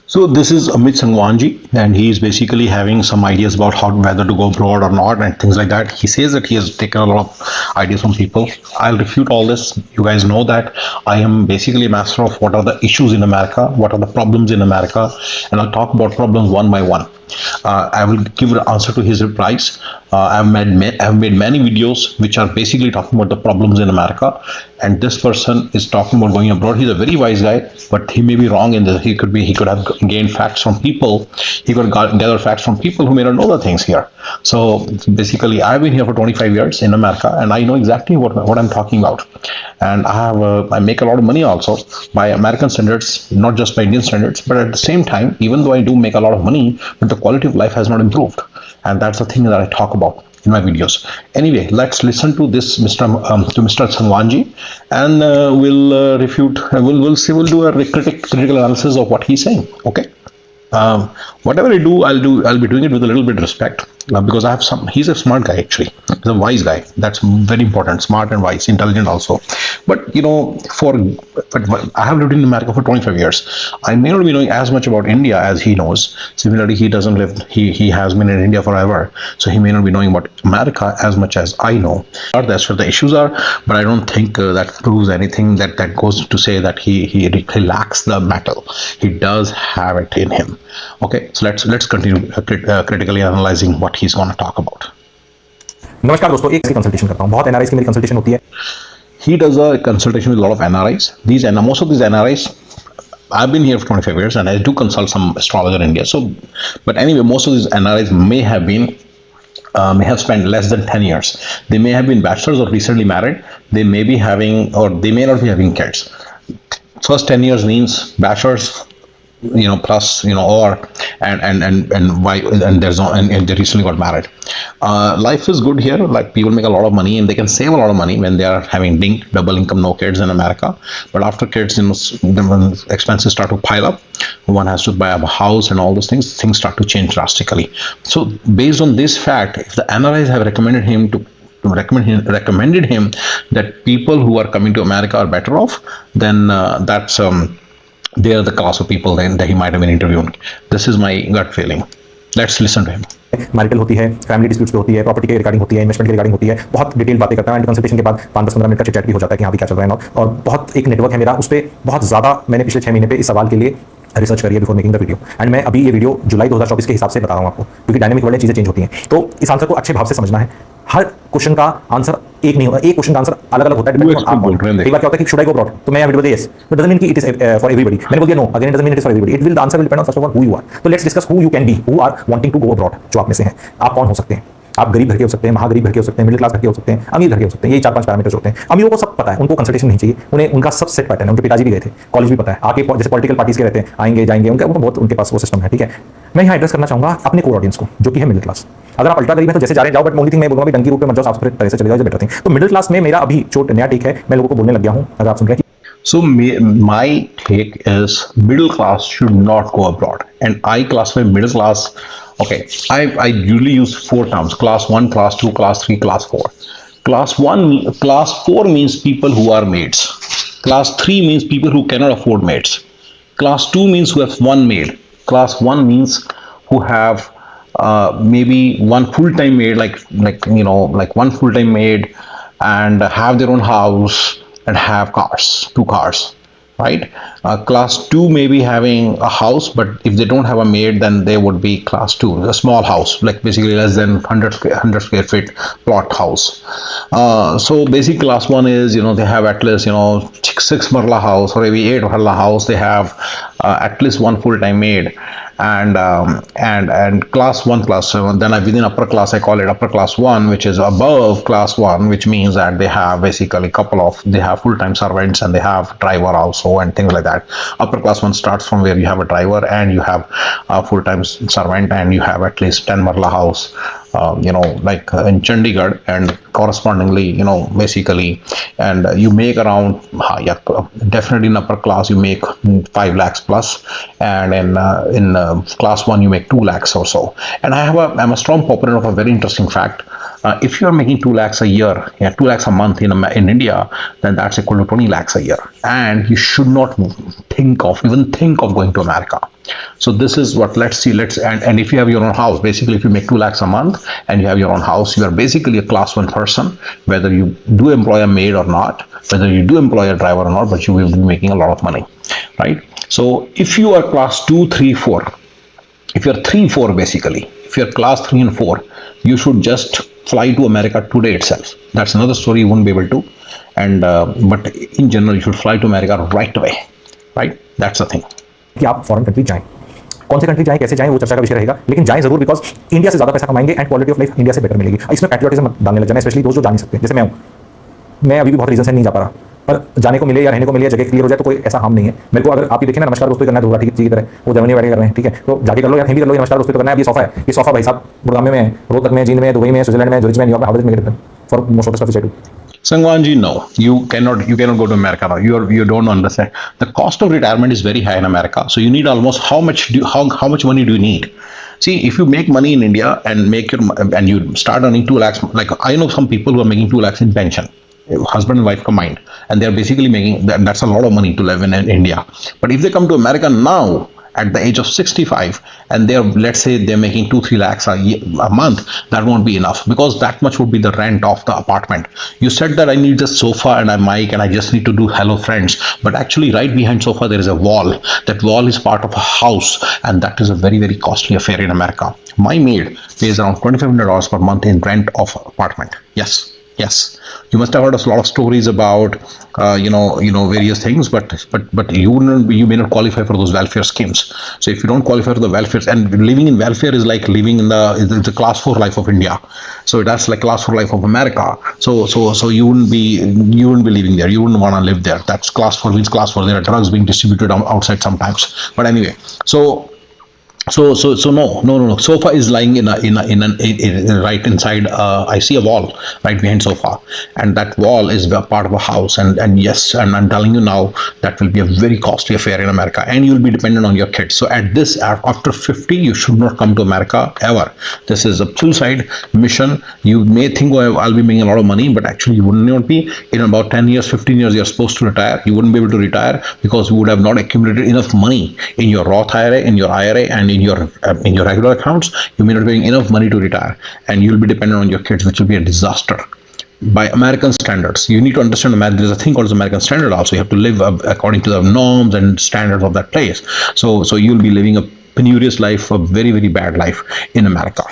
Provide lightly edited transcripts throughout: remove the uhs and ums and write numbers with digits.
So this is Amit Sangwan ji, and he's basically having some ideas about how whether to go abroad or not and things like that. He says that he has taken a lot of ideas from people. I'll refute all this. You guys know that I am basically a master of what are the issues in America, what are the problems in America, and I'll talk about problems one by one. I will give an answer to his replies. I've made many videos which are basically talking about the problems in America, and this person is talking about going abroad. He's a very wise guy, but he may be wrong in this. He could have gained facts from people. He could gather facts from people who may not know the things here. So basically, I've been here for 25 years in America, and I know exactly what I'm talking about. And I make a lot of money also by American standards, not just by Indian standards. But at the same time, even though I do make a lot of money, but the quality of life has not improved, and that's the thing that I talk about in my videos. Anyway, let's listen to this Mr. Sangwanji, and we'll refute. We'll do a critical analysis of what he's saying. Okay. Whatever I do, I'll be doing it with a little bit of respect, because I have some. He's a smart guy actually. He's a wise guy. That's very important. Smart and wise, intelligent also. But but I have lived in America for 25 years. I may not be knowing as much about India as he knows. Similarly, he doesn't live. He has been in India forever, so he may not be knowing about America as much as I know. That's where the issues are. But I don't think that proves anything. That goes to say that he lacks the battle. He does have it in him. Okay, so let's continue critically analyzing what he's going to talk about. नमस्कार दोस्तों, एक consultation करता हूं, बहुत NRIs की मेरी consultation होती है. He does a consultation with a lot of NRIs. Most of these NRIs, I've been here for 25 years and I do consult some astrologer in India. So, but anyway, most of these NRIs may have spent less than 10 years. They may have been bachelors or recently married. They may be having, or they may not be having kids. First 10 years means bachelors, plus, or and there's no, and they recently got married. Life is good here. Like, people make a lot of money and they can save a lot of money when they are having double income, no kids in America. But after kids, when expenses start to pile up, one has to buy a house and all those things start to change drastically. So based on this fact, if the NRIs have recommended him that people who are coming to America are better off, then that's they are the class of people then that he might have been interviewing. This is my gut feeling. Let's listen to him. Marital होती है, family disputes पे होती है, property के regarding होती है, investment के regarding होती है, बहुत डिटेल बातें करता है. एंड कंसल्टेशन के बाद 5-10-15 मिनट का चिट-चैट भी हो जाता है कि हाँ भी क्या चल रहा है. और बहुत एक नेटवर्क है मेरा, उस पर बहुत ज़्यादा मैंने पिछले 6 महीने पे इस सवाल के लिए रिसर्च करी है before making the video. And मैं अभी ये वीडियो जुलाई 2024 के हिसाब से बता रहा हूँ आपको, क्योंकि डायनामिक वर्ल्ड में चीज़ें चेंज होती हैं. तो इस आंसर को अच्छे भाव से समझना है. हर क्वेश्चन का आंसर एक नहीं होगा, एक क्वेश्चन का आंसर अलग अलग होता है. एक बार क्या होता है कि शुड आई गो अब्रॉड, तो मैं यहाँ video yes, but doesn't mean कि इट इज फॉर एवरीबॉडी. मैंने बोल दिया no, again it doesn't mean it is for everybody. It will the answer will depend on first of all who you are. तो let's discuss who you can be, who are wanting to go abroad. जो आप में से हैं, आप कौन हो सकते हैं. आप गरीब घर के हो सकते हैं, महागरीब घर के हो सकते हैं, मिडिल क्लास घर के हो सकते हैं, अमीर घर के हो सकते हैं. ये 4-5 पैरामीटर्स होते हैं. अमीरों को सब पता है, उनको कंसल्टेशन नहीं चाहिए. उन्हें उनका सब सेट पैटर्न है. उनके पिताजी भी गए थे, कॉलेज भी पता है. आके जैसे पॉलिटिकल पार्टीज के रहते हैं, आएंगे जाएंगे, उनका बहुत उनके पास वो सिस्टम है. ठीक है, मैं यहाँ एड्रेस करना चाहूंगा अपने कोर ऑडियंस को, जो कि है मिडिल क्लास. अगर आप अल्ट्रा गरीब हैं तो जैसे जा रहे हैं जाओ, बट ओनली थिंग मैं बोलूंगा डंकी रूप में मत जाओ, साफ सुथरे तरह से चले जाओ, बेटर थिंग. तो मिडिल क्लास में मेरा अभी जो नया टेक है, मैं लोगों को बोलने लग गया हूँ, अगर आप सुन रहे हैं. So my take is middle class should not go abroad, and I classify middle class. Okay, I usually use 4 terms: class 1, class 2, class 3, class 4. Class 4 means people who are maids. Class 3 means people who cannot afford maids. Class 2 means who have one maid. Class 1 means who have maybe one full-time maid, like one full-time maid, and have their own house and have two cars, right? Class 2 may be having a house, but if they don't have a maid, then they would be class 2, a small house, like basically less than 100 square feet plot house. So basic class 1 is, they have at least, 6 marla house or maybe 8 marla house. They have at least one full-time maid. And class 1, class 7, then within upper class I call it upper class 1, which is above class 1, which means that they have basically they have full-time servants and they have driver also and things like that. Upper class 1 starts from where you have a driver and you have a full-time servant and you have at least 10 marla house, like in Chandigarh, and correspondingly, basically, and you make around, definitely in upper class you make 5 lakhs plus, and in class 1 you make 2 lakhs or so. And I'm a strong proponent of a very interesting fact. If you are making 2 lakhs a year, yeah, 2 lakhs a month in India, then that's equal to 20 lakhs a year. And you should not even think of going to America. So this is what, let's see, and if you have your own house, basically if you make 2 lakhs a month and you have your own house, you are basically a class one person, whether you do employ a maid or not, whether you do employ a driver or not, but you will be making a lot of money, right? So if you are class 2, 3, 4, if you're 3, 4, basically, if you're class 3 and 4, you should just fly to America today itself. That's another story you won't be able to. And but in general, you should fly to America right away, right? That's the thing. कि आप foreign country जाएं, कौन सी country जाएं, कैसे जाएं, वो चर्चा का विषय रहेगा, लेकिन जाएं जरूर, बिकॉज इंडिया से ज्यादा पैसा कमाएंगे and quality of life India से बेटर मिलेगी। इसमें पैट्रियोटिज्म डालने लग जाना, स्पेशली दोस्त जो जा नहीं सकते, जैसे मैं हूँ। मैं अभी भी बहुत रीजन से नहीं जा पा रहा, पर जाने को मिले या रहने को मिले, जगह क्लियर हो जाए तो कोई ऐसा हार्म नहीं है मेरे को। अगर आप ये देखें ना, नमस्कार दोस्तों करना है दूसरा ठीक की तरह, वो जर्मनी बैठे कर रहे हैं, ठीक है, तो जाके कर लो या कहीं भी कर लो, नमस्कार दोस्तों करना है। ये सोफा है, ये सोफा भाई साहब गुड़गांव में, रोहतक में, जींद में, दुबई में, स्विट्जरलैंड में, जुरिच में, न्यूयॉर्क में, how does make it for most of the stuff which I do. Sangwanji, no, you cannot go to America now. You don't understand. The cost of retirement is very high in America. So you need almost how much money do you need? See, if you make money in India and you start earning 2 lakhs, like I know some people who are making 2 lakhs in pension, husband and wife combined, and they're basically making that's a lot of money to live in India. But if they come to America now at the age of 65 and they're, let's say they're making 2-3 lakhs a month, that won't be enough, because that much would be the rent of the apartment. You said that I need a sofa and a mic and I just need to do hello friends, but actually right behind sofa there is a wall. That wall is part of a house, and that is a very, very costly affair in America. My maid pays around $2,500 per month in rent of apartment. Yes, you must have heard a lot of stories about various things, but you may not qualify for those welfare schemes. So if you don't qualify for the welfare, and living in welfare is like living in the class 4 life of India. So that's like class 4 life of America. So you wouldn't be living there. You wouldn't want to live there. That's class 4 means class 4. There are drugs being distributed outside sometimes. But anyway, so no. Sofa is lying in right inside. I see a wall right behind sofa, and that wall is a part of a house. And yes, and I'm telling you now, that will be a very costly affair in America, and you'll be dependent on your kids. So after 50, you should not come to America ever. This is a suicide mission. You may think, oh, I'll be making a lot of money, but actually you would not be. In about 10 years, 15 years, you're supposed to retire. You wouldn't be able to retire because you would have not accumulated enough money in your Roth IRA, in your IRA, and in your regular accounts. You may not be getting enough money to retire, and you'll be dependent on your kids, which will be a disaster by American standards. You need to understand there's a thing called American standard also. You have to live according to the norms and standards of that place. So you'll be living a penurious life, a very, very bad life in America.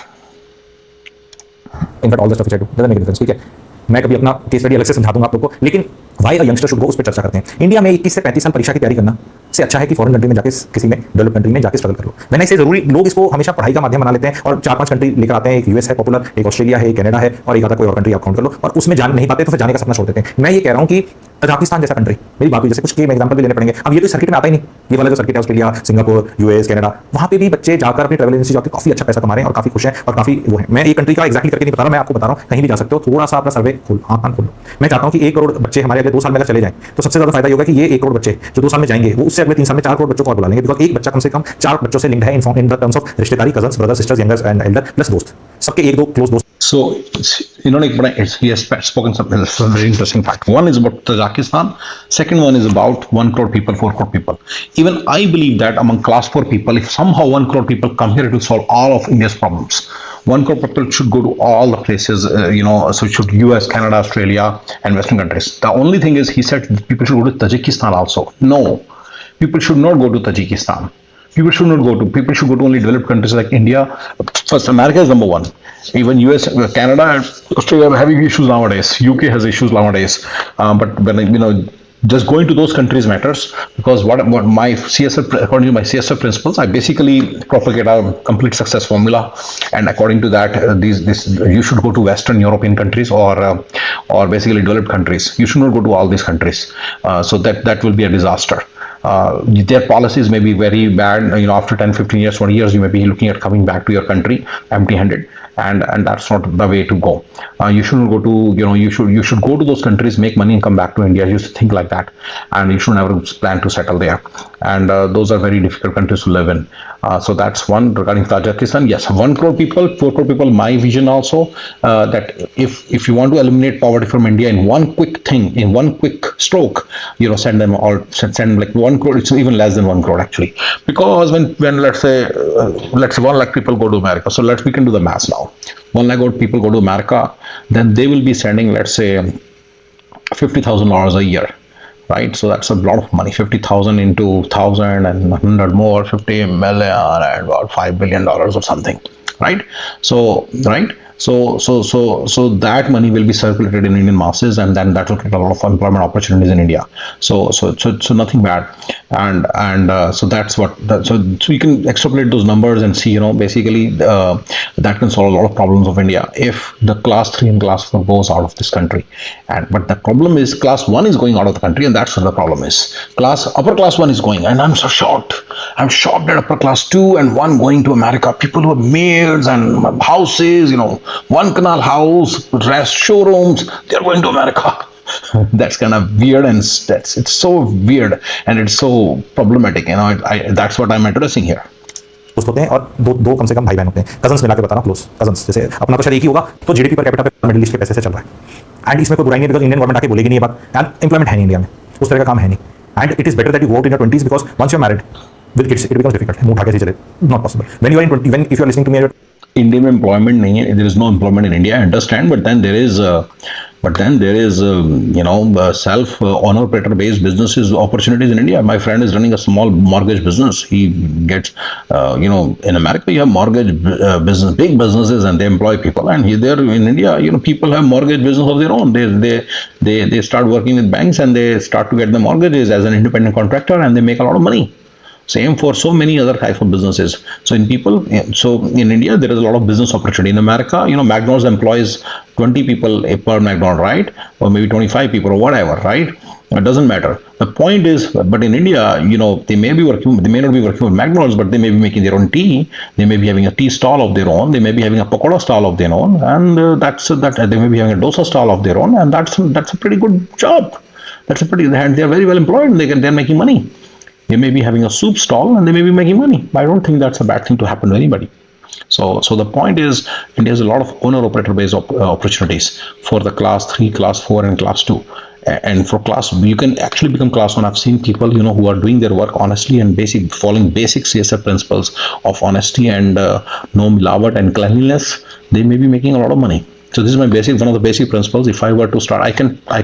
In fact, all the stuff which I do doesn't make a difference, ठीक है। मैं कभी अपना case study अलग से समझा दूंगा आप लोगों को, लेकिन why a youngster should go, उस पर चर्चा करते हैं। इंडिया में 21 से 35 साल परीक्षा की तैयारी करना से अच्छा है कि फॉरेन कंट्री में जाके किसी में डेवलप कंट्री में जाके स्ट्रगल कर लो। मैंने इसे जरूरी, लोग इसको हमेशा पढ़ाई का माध्यम बना लेते हैं और 4-5 कंट्री लेकर आते हैं। एक यूएस है पॉपुलर, एक ऑस्ट्रेलिया है, एक कनाडा है, और एक आता कोई और कंट्री आप काउंट कर लो, और उसमें जान नहीं पाते तो फिर जाने का सपना छोड़ देते हैं। मैं ये कह रहा हूँ कि कजाकिस्तान जैसा कंट्री, मेरी बात हुई, जैसे कुछ के एग्जांपल भी लेने पड़ेंगे। अब ये तो सर्किट में आता ही नहीं, ये वाला जो सर्किट है ऑस्ट्रेलिया, सिंगापुर, यूएस, कनाडा, वहां पे भी बच्चे जाकर अपनी ट्रैवल एजेंसी जाकर काफी अच्छा पैसा कमा रहे हैं और काफी खुश हैं और काफी वो है। मैं एक कंट्री का एक्जैक्टली करके नहीं बता रहा, मैं आपको बता रहा हूँ, कहीं भी जा सकते हो, थोड़ा सा अपना सर्वे आंख खोलो। मैं चाहता हूँ कि 1 करोड़ बच्चे हमारे अगले 2 साल में अगर चले जाएं तो सबसे ज्यादा फायदा होगा कि ये 1 करोड़ बच्चे जो 2 साल में जाएंगे, वो उससे अगले 3 साल में 4 करोड़ बच्चों को और बुला लेंगे, बिकॉज एक बच्चा कम से कम 4 बच्चों से लिंक्ड है इन टर्म्स ऑफ रिश्तेदारी, cousins, brother, sisters, younger and Elder plus दोस्त, सबके 1-2 क्लोज दोस्त। So, he has spoken some very interesting fact. One is about Tajikistan. Second one is about 1 crore people, 4 crore people. Even I believe that among class 4 people, if somehow 1 crore people come here to solve all of India's problems, 1 crore people should go to all the places, so should US, Canada, Australia, and Western countries. The only thing is, he said people should go to Tajikistan also. No, people should not go to Tajikistan. People should go to only developed countries like India. First, America is number 1. Even US, Canada, and Australia are having issues nowadays. UK has issues nowadays. But when just going to those countries matters, because what my CSF, according to my CSF principles, I basically propagate a complete success formula, and according to that, you should go to Western European countries or basically developed countries. You should not go to all these countries. So that will be a disaster. Their policies may be very bad. After 10, 15 years, 20 years, you may be looking at coming back to your country empty-handed. and that's not the way to go. You shouldn't go to, you should go to those countries, make money, and come back to India. You should think like that, and you should never plan to settle there. And those are very difficult countries to live in. So that's one. Regarding Tajikistan, yes, 1 crore people, 4 crore people. My vision also, that if you want to eliminate poverty from India in one quick thing, in one quick stroke, send them all, send like 1 crore. It's even less than 1 crore actually, because when let's say 1 lakh people go to America. So we can do the math now. 1 lakh people go to America, then they will be sending, let's say, $50,000 a year, right? So that's a lot of money. 50,000 into 1,000 and 100 more, 50 million and about $5 billion or something, right? So, right. So that money will be circulated in Indian masses, and then that will create a lot of employment opportunities in India. So nothing bad, and so that's what. So you can extrapolate those numbers and see, basically that can solve a lot of problems of India if the class 3 and class 4 goes out of this country. And but the problem is class 1 is going out of the country, and that's what the problem is. Upper class 1 is going, and I'm so shocked. I'm shocked at upper class 2 and 1 going to America. People who have maids and houses, 1 canal house, rest showrooms, they're going to America. That's kind of weird, and it's so weird, and it's so problematic. That's what I'm addressing here. दोस्त होते हैं और दो दो कम से कम भाई बहन होते हैं, कजन्स मिला के बताना, क्लोज कजन्स। जैसे अपना तो शायद एक ही होगा, तो जीडीपी पर कैपिटा पे मिडिल ईस्ट के पैसे से चल रहा है। एंड इसमें कोई बुराई नहीं, बिकॉज इंडियन गवर्नमेंट आके बोलेगी नहीं ये बात। एंड एम्प्लॉयमेंट है नहीं इंडिया में, उस तरह का काम है नहीं। And it is better that you go out in your 20s, because once you are married with kids it becomes difficult. मुंह उठा के चले, not possible. When you are in 20, when if you are listening to me, India में employment नहीं है, there is no employment in India, I understand, but then there is self owner operator based businesses opportunities in India. My friend is running a small mortgage business. He gets in America you have mortgage business, big businesses, and they employ people. And there in India, people have mortgage business of their own. They start working with banks, and they start to get the mortgages as an independent contractor, and they make a lot of money. Same for so many other types of businesses. So in India, there is a lot of business opportunity. In America, McDonald's employs 20 people per McDonald's, right? Or maybe 25 people or whatever, right? It doesn't matter. The point is, but in India, they may not be working with McDonald's, but they may be making their own tea. They may be having a tea stall of their own. They may be having a pakoda stall of their own, and they may be having a dosa stall of their own, and that's a pretty good job. And they're very well employed. And they're making money. They may be having a soup stall, and they may be making money. I don't think that's a bad thing to happen to anybody. So the point is, India has a lot of owner-operator based opportunities for the class 3, class 4, and class 2. And for class, you can actually become class 1. I've seen people, who are doing their work honestly and following basic CSR principles of honesty and no milawat and cleanliness. They may be making a lot of money. So this is one of the basic principles. If I were to start, I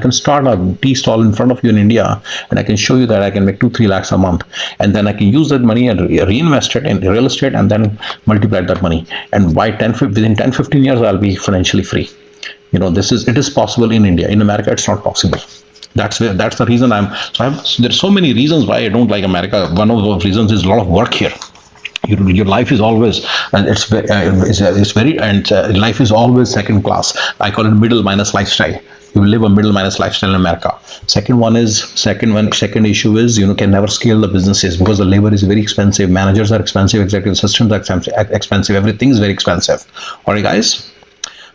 can start a tea stall in front of you in India, and I can show you that I can make 2-3 lakhs a month, and then I can use that money and reinvest it in real estate, and then multiply that money. And within 10-15 years, I'll be financially free. It is possible in India. In America, it's not possible. That's the reason there's so many reasons why I don't like America. One of those reasons is a lot of work here. Your life is always, and life is always second class. I call it middle minus lifestyle. You live a middle minus lifestyle in America. Second issue is can never scale the businesses because the labor is very expensive. Managers are expensive. Executive systems are expensive. Everything is very expensive. All right, guys.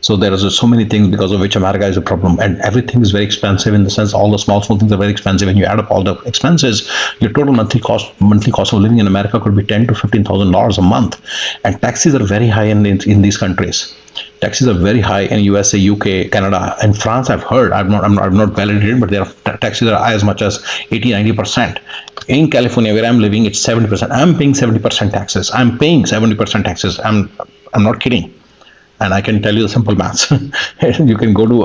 So there are so many things because of which America is a problem, and everything is very expensive in the sense all the small things are very expensive. And you add up all the expenses, your total monthly cost of living in America could be $10,000 to $15,000 a month, and taxes are very high in these countries. Taxes are very high in USA, UK, Canada, and France. I've heard. I've not validated, but their taxes are as much as 80-90%. In California, where I'm living, it's 70%. I'm paying 70% taxes. I'm not kidding. And I can tell you the simple maths. You can go to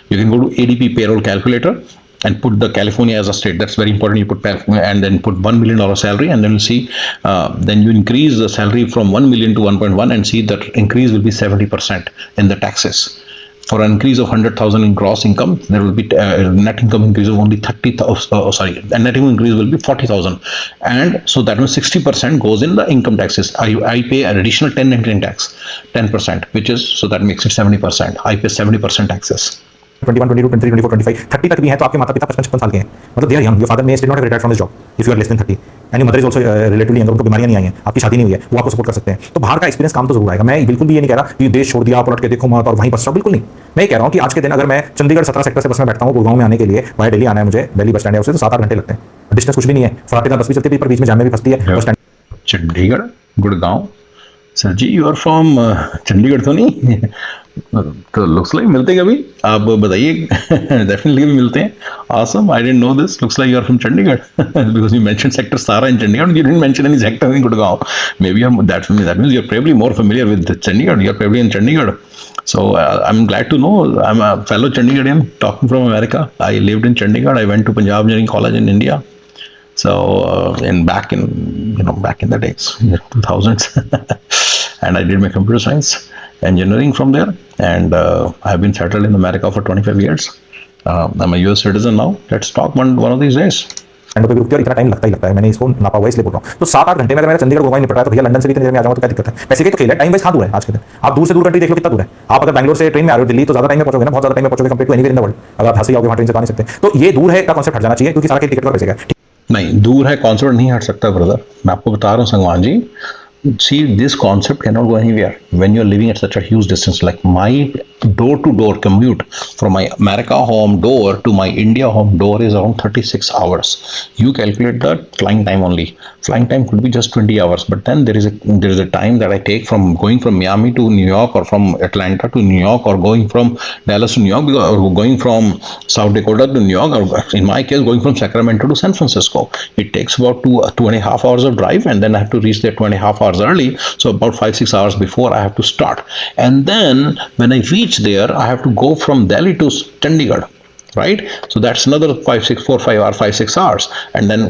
ADP payroll calculator and put the California as a state. That's very important. You put and then put $1 million salary, and then you see. Then you increase the salary from 1 million to 1.1, and see that increase will be 70% in the taxes. For an increase of 100,000 in gross income, there will be net income increase of only 30,000. And net income increase will be 40,000, and so that means 60% goes in the income taxes. I pay an additional 10% tax, 10%, which is so that makes it 70%. I pay 70% taxes. 21, 22, 23, 24, 25, 30 तक भी हैं तो आपके माता पिता 55 साल के हैं, मतलब they are young, your father may still not have retired from his job if you are less than 30 and your mother is also relatively young, उनको बीमारियां नहीं आई हैं, आपकी शादी नहीं हुई है, वो आपको सपोर्ट कर सकते हैं, तो बाहर का एक्सपीरियंस काम तो जरूर आएगा। मैं बिल्कुल भी ये नहीं कह रहा कि देश छोड़ दिया पलट के देखो मत और वहीं बस जाओ, बिल्कुल नहीं। मैं ये कह रहा हूँ कि आज के दिन अगर मैं चंडीगढ़ 17 सेक्टर से बस में बैठता हूँ गुड़गांव में आने के लिए, वहाँ दिल्ली आना है मुझे, दिल्ली बस स्टैंड है उससे तो 7-8 घंटे लगते हैं, डिस्टेंस कुछ भी नहीं है, फटाफट बस भी चलती है पर बीच में जाम में भी फंसती है bus stand. Chandigarh, Gurgaon. Sir ji you are from Chandigarh तो नहीं? तो लुक्स लाइक मिलते हैं कभी, आप बताइए। डेफिनेटली भी मिलते हैं। Awesome, I didn't know this. Looks like you are from Chandigarh because you mentioned sector Sara in Chandigarh. You didn't mention any sector in Gurgaon. Maybe that means you're probably more familiar with Chandigarh. You're probably in Chandigarh. So I'm glad to know. I'm a fellow Chandigarhian talking from America. I lived in Chandigarh. I went to Punjab Engineering College in India. So in back in the days, 2000s, and I did my computer science engineering from there, and I've been settled in America for 25 years. I'm a US citizen now. Let's talk one of these days. Stand पे भी रुकती है और इतना time लगता ही लगता है, मैंने इसको नापा हुआ इसलिए बोल रहा हूँ। तो 7-8 घंटे में अगर मेरा चंडीगढ़ गुड़गांव निपट रहा है तो भैया लंदन से भी इतनी देर में आ जाऊंगा तो क्या दिक्कत है? पैसे की तो खेल है, टाइम वाइज कहाँ दूर है आज के दिन। आप दूर से दूर कंट्री देख लो कितना दूर है। आप अगर बैंगलोर से ट्रेन में आ रहे हो दिल्ली तो ज्यादा टाइम में पहुंचोगे ना, बहुत ज्यादा टाइम में पहुंचोगे compare to anywhere in the world. अगर आप हंसी आओगे वहाँ ट्रेन से आ नहीं सकते, तो ये दूर है का कॉन्सेप्ट हट जाना चाहिए क्योंकि सारा खेल टिकट पर बचेगा। नहीं, दूर है कॉन्सेप्ट नहीं हट सकता ब्रदर, मैं आपको बता रहा हूँ संगवान जी। See, this concept cannot go anywhere when you're living at such a huge distance. Like my door to door commute from my America home door to my India home door is around 36 hours. You calculate the flying time only. Flying time could be just 20 hours, but then there is a time that I take from going from Miami to New York, or from Atlanta to New York, or going from Dallas to New York, or going from South Dakota to New York, or in my case going from Sacramento to San Francisco. It takes about two and a half hours of drive, and then I have to reach there 2.5 hours early, so about 5-6 hours before I have to start. And then when I reach there, I have to go from Delhi to Chandigarh, right? So that's another 5-6 hours, and then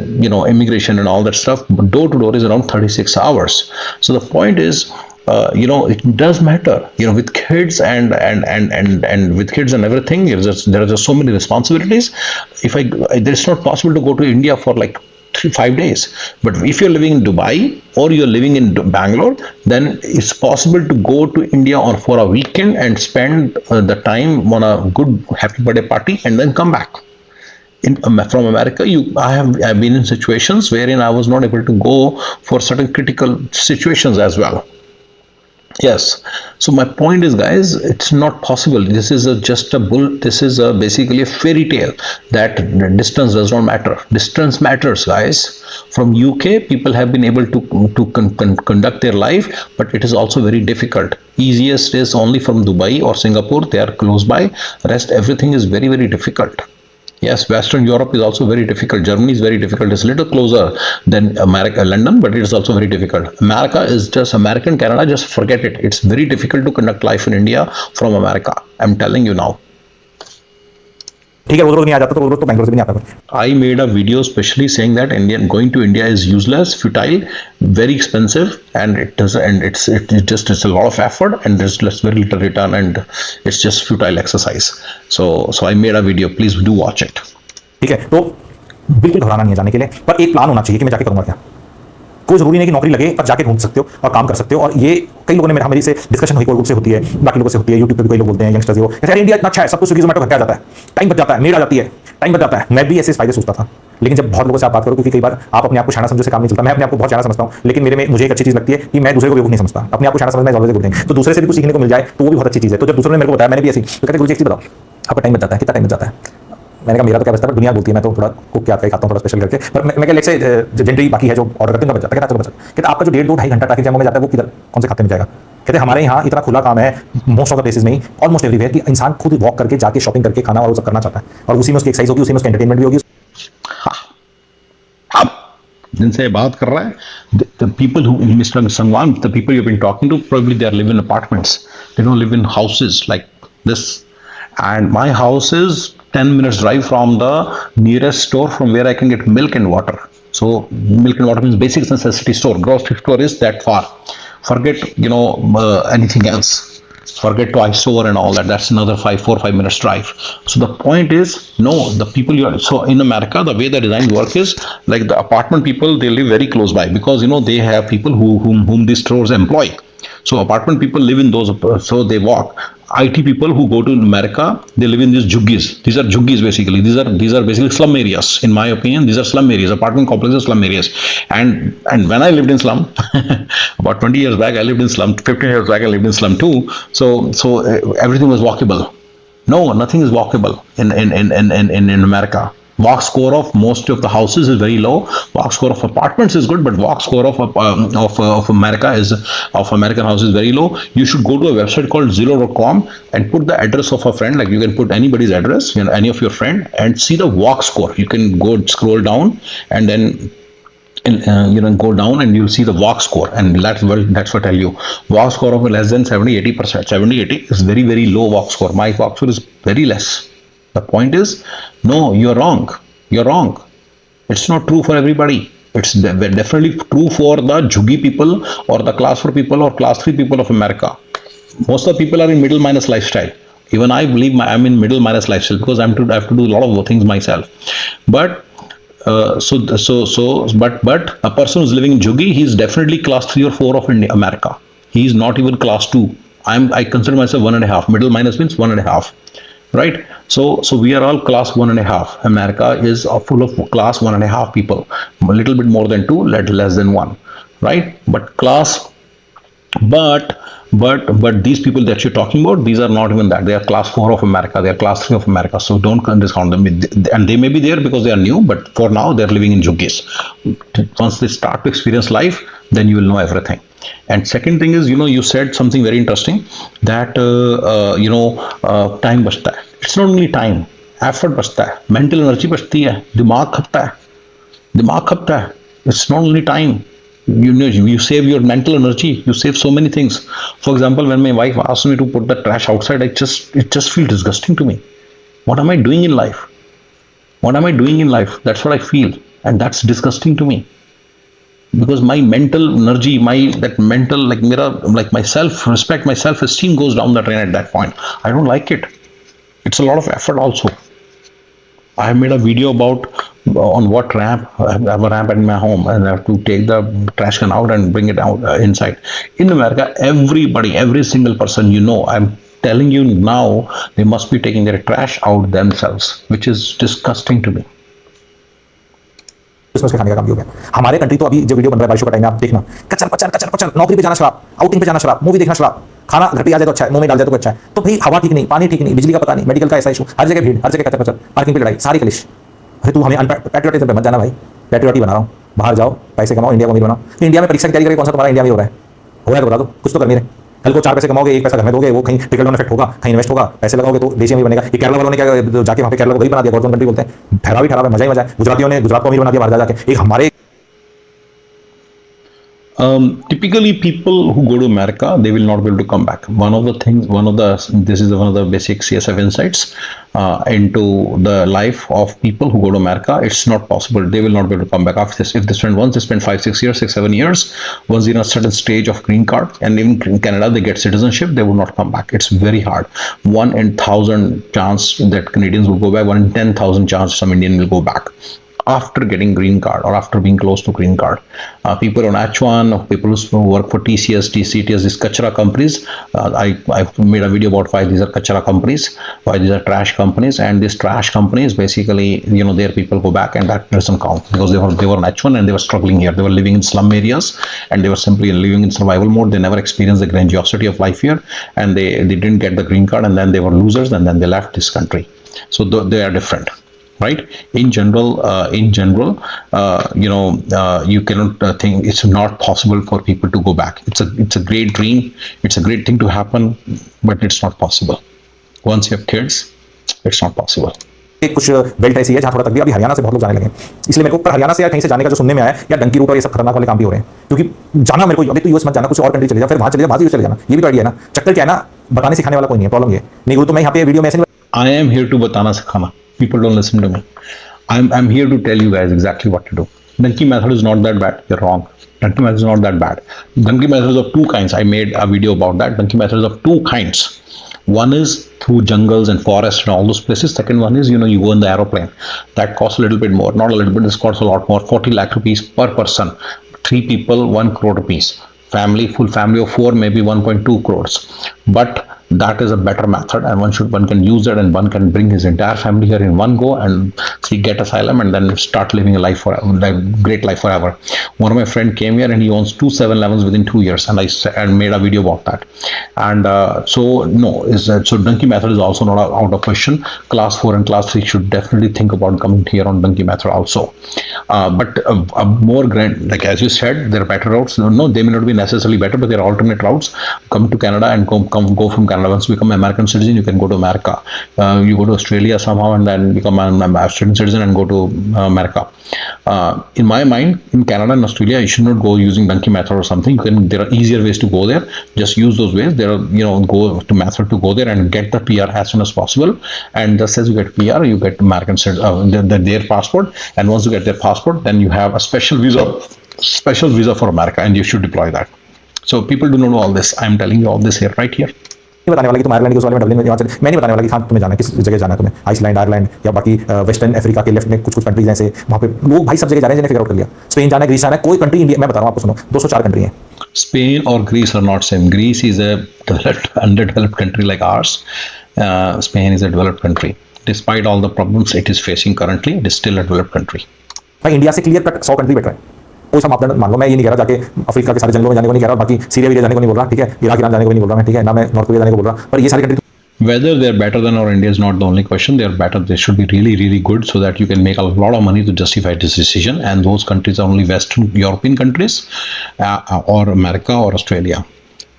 immigration and all that stuff. But door to door is around 36 hours. So the point is, it does matter, with kids and with kids and everything. There are just so many responsibilities. It's not possible to go to India for like 3-5 days, but if you're living in Dubai or you're living in Bangalore, then it's possible to go to India or for a weekend and spend the time on a good happy birthday party and then come back. From America, I've been in situations wherein I was not able to go for certain critical situations as well. Yes. So my point is, guys, it's not possible. This is this is basically a fairy tale that distance does not matter. Distance matters, guys. From UK, people have been able to conduct their life, but it is also very difficult. Easiest is only from Dubai or Singapore. They are close by. Rest everything is very, very difficult. Yes, Western Europe is also very difficult. Germany is very difficult. It's a little closer than America, London, but it is also very difficult. America is just American Canada. Just forget it. It's very difficult to conduct life in India from America. I'm telling you now. ठीक है, वो नहीं आ जाता तो वो तो बैंगलोर से भी नहीं आता। I made a video specially saying that going to India is useless, futile, very expensive, and it's a lot of effort, and there's very little return, and it's just futile exercise. So I made a video. Please do watch it. ठीक है, तो बिल्कुल घबराना नहीं है जाने के लिए, पर एक प्लान होना चाहिए कि मैं जाके करूंगा क्या। कोई जरूरी नहीं कि नौकरी लगे, पर जाके ढूंढ सकते हो और काम कर सकते हो। और ये कई लोगों ने मेरी से डिस्कशन हुई, कोई ग्रुप से होती है, बाकी लोगों से होती है, यूट्यूब पे भी कई लोग बोलते हैं यंगस्टर्स वो यार इंडिया इतना अच्छा है, सब कुछ स्विगी जोमेटो घर पे आ जाता है, टाइम बच जाता है, मेड आ जाती है, टाइम बच जाता है। मैं भी ऐसे फायदे सोचता था, लेकिन जब बहुत लोगों से आप बात करो, क्योंकि कई बार आप अपने आप को शाना समझो से काम नहीं चलता। मैं अपने आप को बहुत शाना समझता हूँ, लेकिन मुझे एक अच्छी चीज लगती है कि मैं दूसरे को बेवकूफ नहीं समझता। अपने आप को शाना समझना इज ऑलवेज गुड थिंग। तो दूसरे से भी कुछ सीखने को मिल जाए तो वो भी बहुत अच्छी चीज है। तो जब दूसरों ने मेरे को बताया, मैंने भी ऐसी तो कहते गुरुजी एक चीज बताओ, आपका टाइम बच जाता है, कितना टाइम बच जाता है? मैंने कहा मेरा तो क्या बचता है, दुनिया बोलती है, मैं तो थोड़ा कुक क्या खाता हूँ थोड़ा स्पेशल करके। पर मैं क्या लेट से जेंट्री बाकी है जो ऑर्डर करते हैं बच जाता है, कितना बच जाता है? कहते आपका जो 1.5-2-2.5 घंटा ट्रैफिक जैम में जाता है वो किधर कौन से खाते में जाएगा? कहते हमारे यहाँ इतना खुला काम है मोस्ट ऑफ द प्लेसेस में ही, ऑलमोस्ट एवरीवेयर, कि इंसान खुद वॉक करके जाके शॉपिंग करके खाना और वो सब करना चाहता है, और उसी में उसकी एक्सरसाइज होगी, उसी में उसकी एंटरटेनमेंट भी होगी। जिनसे बात कर रहा है, the people who, Mr. Sangwan, the people you've been talking to, probably they live in apartments. They don't live in houses like this. And my house is 10 minutes drive from the nearest store from where I can get milk and water. So milk and water means basic necessity store. Grocery store is that far. Forget anything else. Forget toy store and all that. That's another 4-5 minutes drive. So the point is, no, the people so in America, the way the design work is like the apartment people, they live very close by, because they have people whom these stores employ. So apartment people live in those, so they walk. IT people who go to America, they live in these juggies. These are juggies basically. These are basically slum areas. In my opinion, these are slum areas, apartment complexes, slum areas. And when I lived in slum, about 20 years back, I lived in slum. 15 years back, I lived in slum too. So everything was walkable. No, nothing is walkable in America. Walk score of most of the houses is very low. Walk score of apartments is good, but walk score of America is of American houses is very low. You should go to a website called Zillow.com and put the address of a friend. Like you can put anybody's address, any of your friend, and see the walk score. You can go scroll down and then go down and you'll see the walk score, and that's what I tell you. Walk score of less than 70-80%. 70-80 is very very low walk score. My walk score is very less. The point is, no, you're wrong. It's not true for everybody. It's definitely true for the juggy people or the class 4 people or class 3 people of America. Most of the people are in middle minus lifestyle. Even I believe I'm in middle minus lifestyle because I have to do a lot of things myself. But but a person who's living in Juggi, he's definitely class 3 or 4 of America. He's not even class 2. I consider myself 1.5. Middle minus means 1.5, right? So we are all class 1.5. America is full of class 1.5 people, a little bit more than 2, less than 1, right? But these people that you're talking about, these are not even that. They are class 4 of America. They are class 3 of America. So don't discount them. And they may be there because they are new, but for now they're living in juggies. Once they start to experience life, then you will know everything. And second thing is, you said something very interesting that time बचता है. It's not only time, effort बचता है, mental energy बचती है, दिमाग खपता है. It's not only time. You save your mental energy. You save so many things. For example, when my wife asked me to put the trash outside, it just feels disgusting to me. What am I doing in life? That's what I feel, and that's disgusting to me, because my mental energy, my self respect, my self esteem goes down the drain at that point. I don't like it. It's a lot of effort also. I have made a video about on what ramp. I have a ramp in my home, and I have to take the trash can out and bring it out inside. In America, everybody, every single person, I'm telling you now, they must be taking their trash out themselves, which is disgusting to me. Christmas के खाने का काम भी हो गया. हमारे country तो अभी जो वीडियो बन रहा है बारिशों का टाइम है, आप देखना, कचर पचर, नौकरी पे जाना शराब, आउटिंग पे जाना शराब, मूवी देखना शराब, खाना घर पे आ जाए तो अच्छा है, मुंह में डाल जाए तो अच्छा है. तो भाई हवा ठीक नहीं, पानी ठीक नहीं, बिजली का पता नहीं, मेडिकल का ऐसा इशू, हर जगह भीड़, हर जगह कचर पचर, पार्किंग पे लड़ाई, सारी कलिश. अरे तू हमें पैट्रियोटिज्म पे मत जाना भाई. पैट्रियोटी बना रहा हूँ, बाहर जाओ, पैसे कमाओ, इंडिया को अमीर बनाओ. इंडिया में परीक्षा की तैयारी करके कौन सा तुम्हारा इंडिया में हो रहा है? हो रहा है तो बता दो, कुछ तो कर नहीं रहे. कल को 4 पैसे कमाओगे, 1 पैसा घर में दोगे, वो कहीं ट्रिकल डाउन इफेक्ट होगा, कहीं इन्वेस्ट होगा, पैसे लगाओगे तो देश में बनेगा. ये केरला वालों ने क्या जाके वहाँ पे केरला को गरीब बना दिया, गवर्नमेंट कंट्री बोलते हैं, ठहराव ही ठहराव है, मजा ही मजा है. गुजरातियों ने गुजरात को अमीर बना दिया बाहर जाके. एक हमारे Typically, people who go to America, they will not be able to come back. This is one of the basic CSF insights into the life of people who go to America. It's not possible. They will not be able to come back after this. If they spend once, they spend 5, 6 years, 6, 7 years. Once they're in a certain stage of green card, and even in Canada, they get citizenship, they will not come back. It's very hard. 1 in 1,000 chance that Canadians will go back. 1 in 10,000 chance some Indian will go back after getting green card or after being close to green card. People on H1, people who work for TCS, TCTS, these kachra companies. I've made a video about why these are kachra companies, why these are trash companies, and these trash companies basically, their people go back, and that doesn't count because they were on H1 and they were struggling here. They were living in slum areas and they were simply living in survival mode. They never experienced the grandiosity of life here, and they didn't get the green card, and then they were losers, and then they left this country. So they are different. Right? In general, you cannot think it's not possible for people to go back. It's a great dream. It's a great thing to happen, but it's not possible. Once you have kids, it's not possible. कुछ belt ऐसी है जहाँ थोड़ा तक भी अभी हरियाणा से बहुत लोग जाने लगे, इसलिए मेरे को हरियाणा से या कहीं से जाने का जो सुनने में आया, या डंकी रूट और ये सब खतरनाक वाले काम भी हो रहे हैं. क्योंकि जाना मेरे को, अभी तो यूएस मत जाना, कुछ और कंट्री चले जाओ, फिर वहां चले जाओ, वहां चले जाना. ये भी तो आइडिया है ना. चक्कर क्या है ना, बताने सिखाने वाला कोई नहीं है. प्रॉब्लम ये नहीं गुरु, तो मैं यहाँ पे वीडियो में ऐसे I am here to batana sikhana. People don't listen to me. I'm here to tell you guys exactly what to do. Donkey method is not that bad. You're wrong. Donkey method is not that bad. Donkey method is of two kinds. I made a video about that. Donkey method is of two kinds. One is through jungles and forests and all those places. Second one is, you go in the aeroplane. That costs a little bit more. Not a little bit. This costs a lot more. 40 lakh rupees per person. 3 people, 1 crore rupees. Full family of 4, maybe 1.2 crores. but that is a better method, and one can use that, and one can bring his entire family here in one go, and he get asylum and then start living a life for like great life forever. One of my friend came here and he owns two 7-Elevens within 2 years, and and made a video about that. And so no, is that so? Donkey method is also not out of question. Class 4 and class 3 should definitely think about coming here on donkey method also. But a more grand, like as you said, there are better routes. No, they may not be necessarily better, but there are alternate routes. Come to Canada and go from Canada. Once you become an American citizen, you can go to America. You go to Australia somehow and then become an Australian citizen and go to America. In my mind, in Canada and Australia, you should not go using donkey method or something. There are easier ways to go there. Just use those ways. There are go to method to go there and get the PR as soon as possible. And just as you get PR, you get American their passport. And once you get their passport, then you have a special visa for America, and you should deploy that. So people do not know all this. I'm telling you all this here, right here. नहीं बताने वाला कि तुम Ireland के उस वाले में Dublin में यहाँ चले, मैं नहीं बताने वाला कि हाँ तुम्हें जाना है, किस जगह जाना है तुम्हें, आइसलैंड, आयरलैंड या बाकी वेस्टर्न अफ्रीका के लेफ्ट में कुछ कुछ कंट्रीज हैं ऐसे, वहाँ पे लोग भाई सब जगह जा रहे हैं, जिन्हें फिगर आउट कर लिया। स्पेन जाना है, ग्रीस जाना है, कोई कंट्री इंडिया, मैं बता रहा हूँ आपको, सुनो 204 कंट्री हैं। Spain or Greece are not same. Greece is a developed, underdeveloped country like ours. Spain is a developed country. Despite all the problems it is facing currently, it is still a developed country. भाई India से clear cut 100 country better है, कोई सा मापदंड मान लो। मैं ये नहीं कह रहा जाके अफ्रीका के सारे जंगलों में जाने को नहीं कह रहा, बाकी सीरिया वीरिया जाने को नहीं बोल रहा, ठीक है, इराक ईरान जाने को नहीं बोल रहा मैं, ठीक है ना, मैं नॉर्थ कोरिया जाने को बोल रहा, पर ये सारी country Whether they're better than our India is not the only question. They are better. They should be really, really good so that you can make a lot of money to justify this decision. And those countries are only Western European countries, or America or Australia.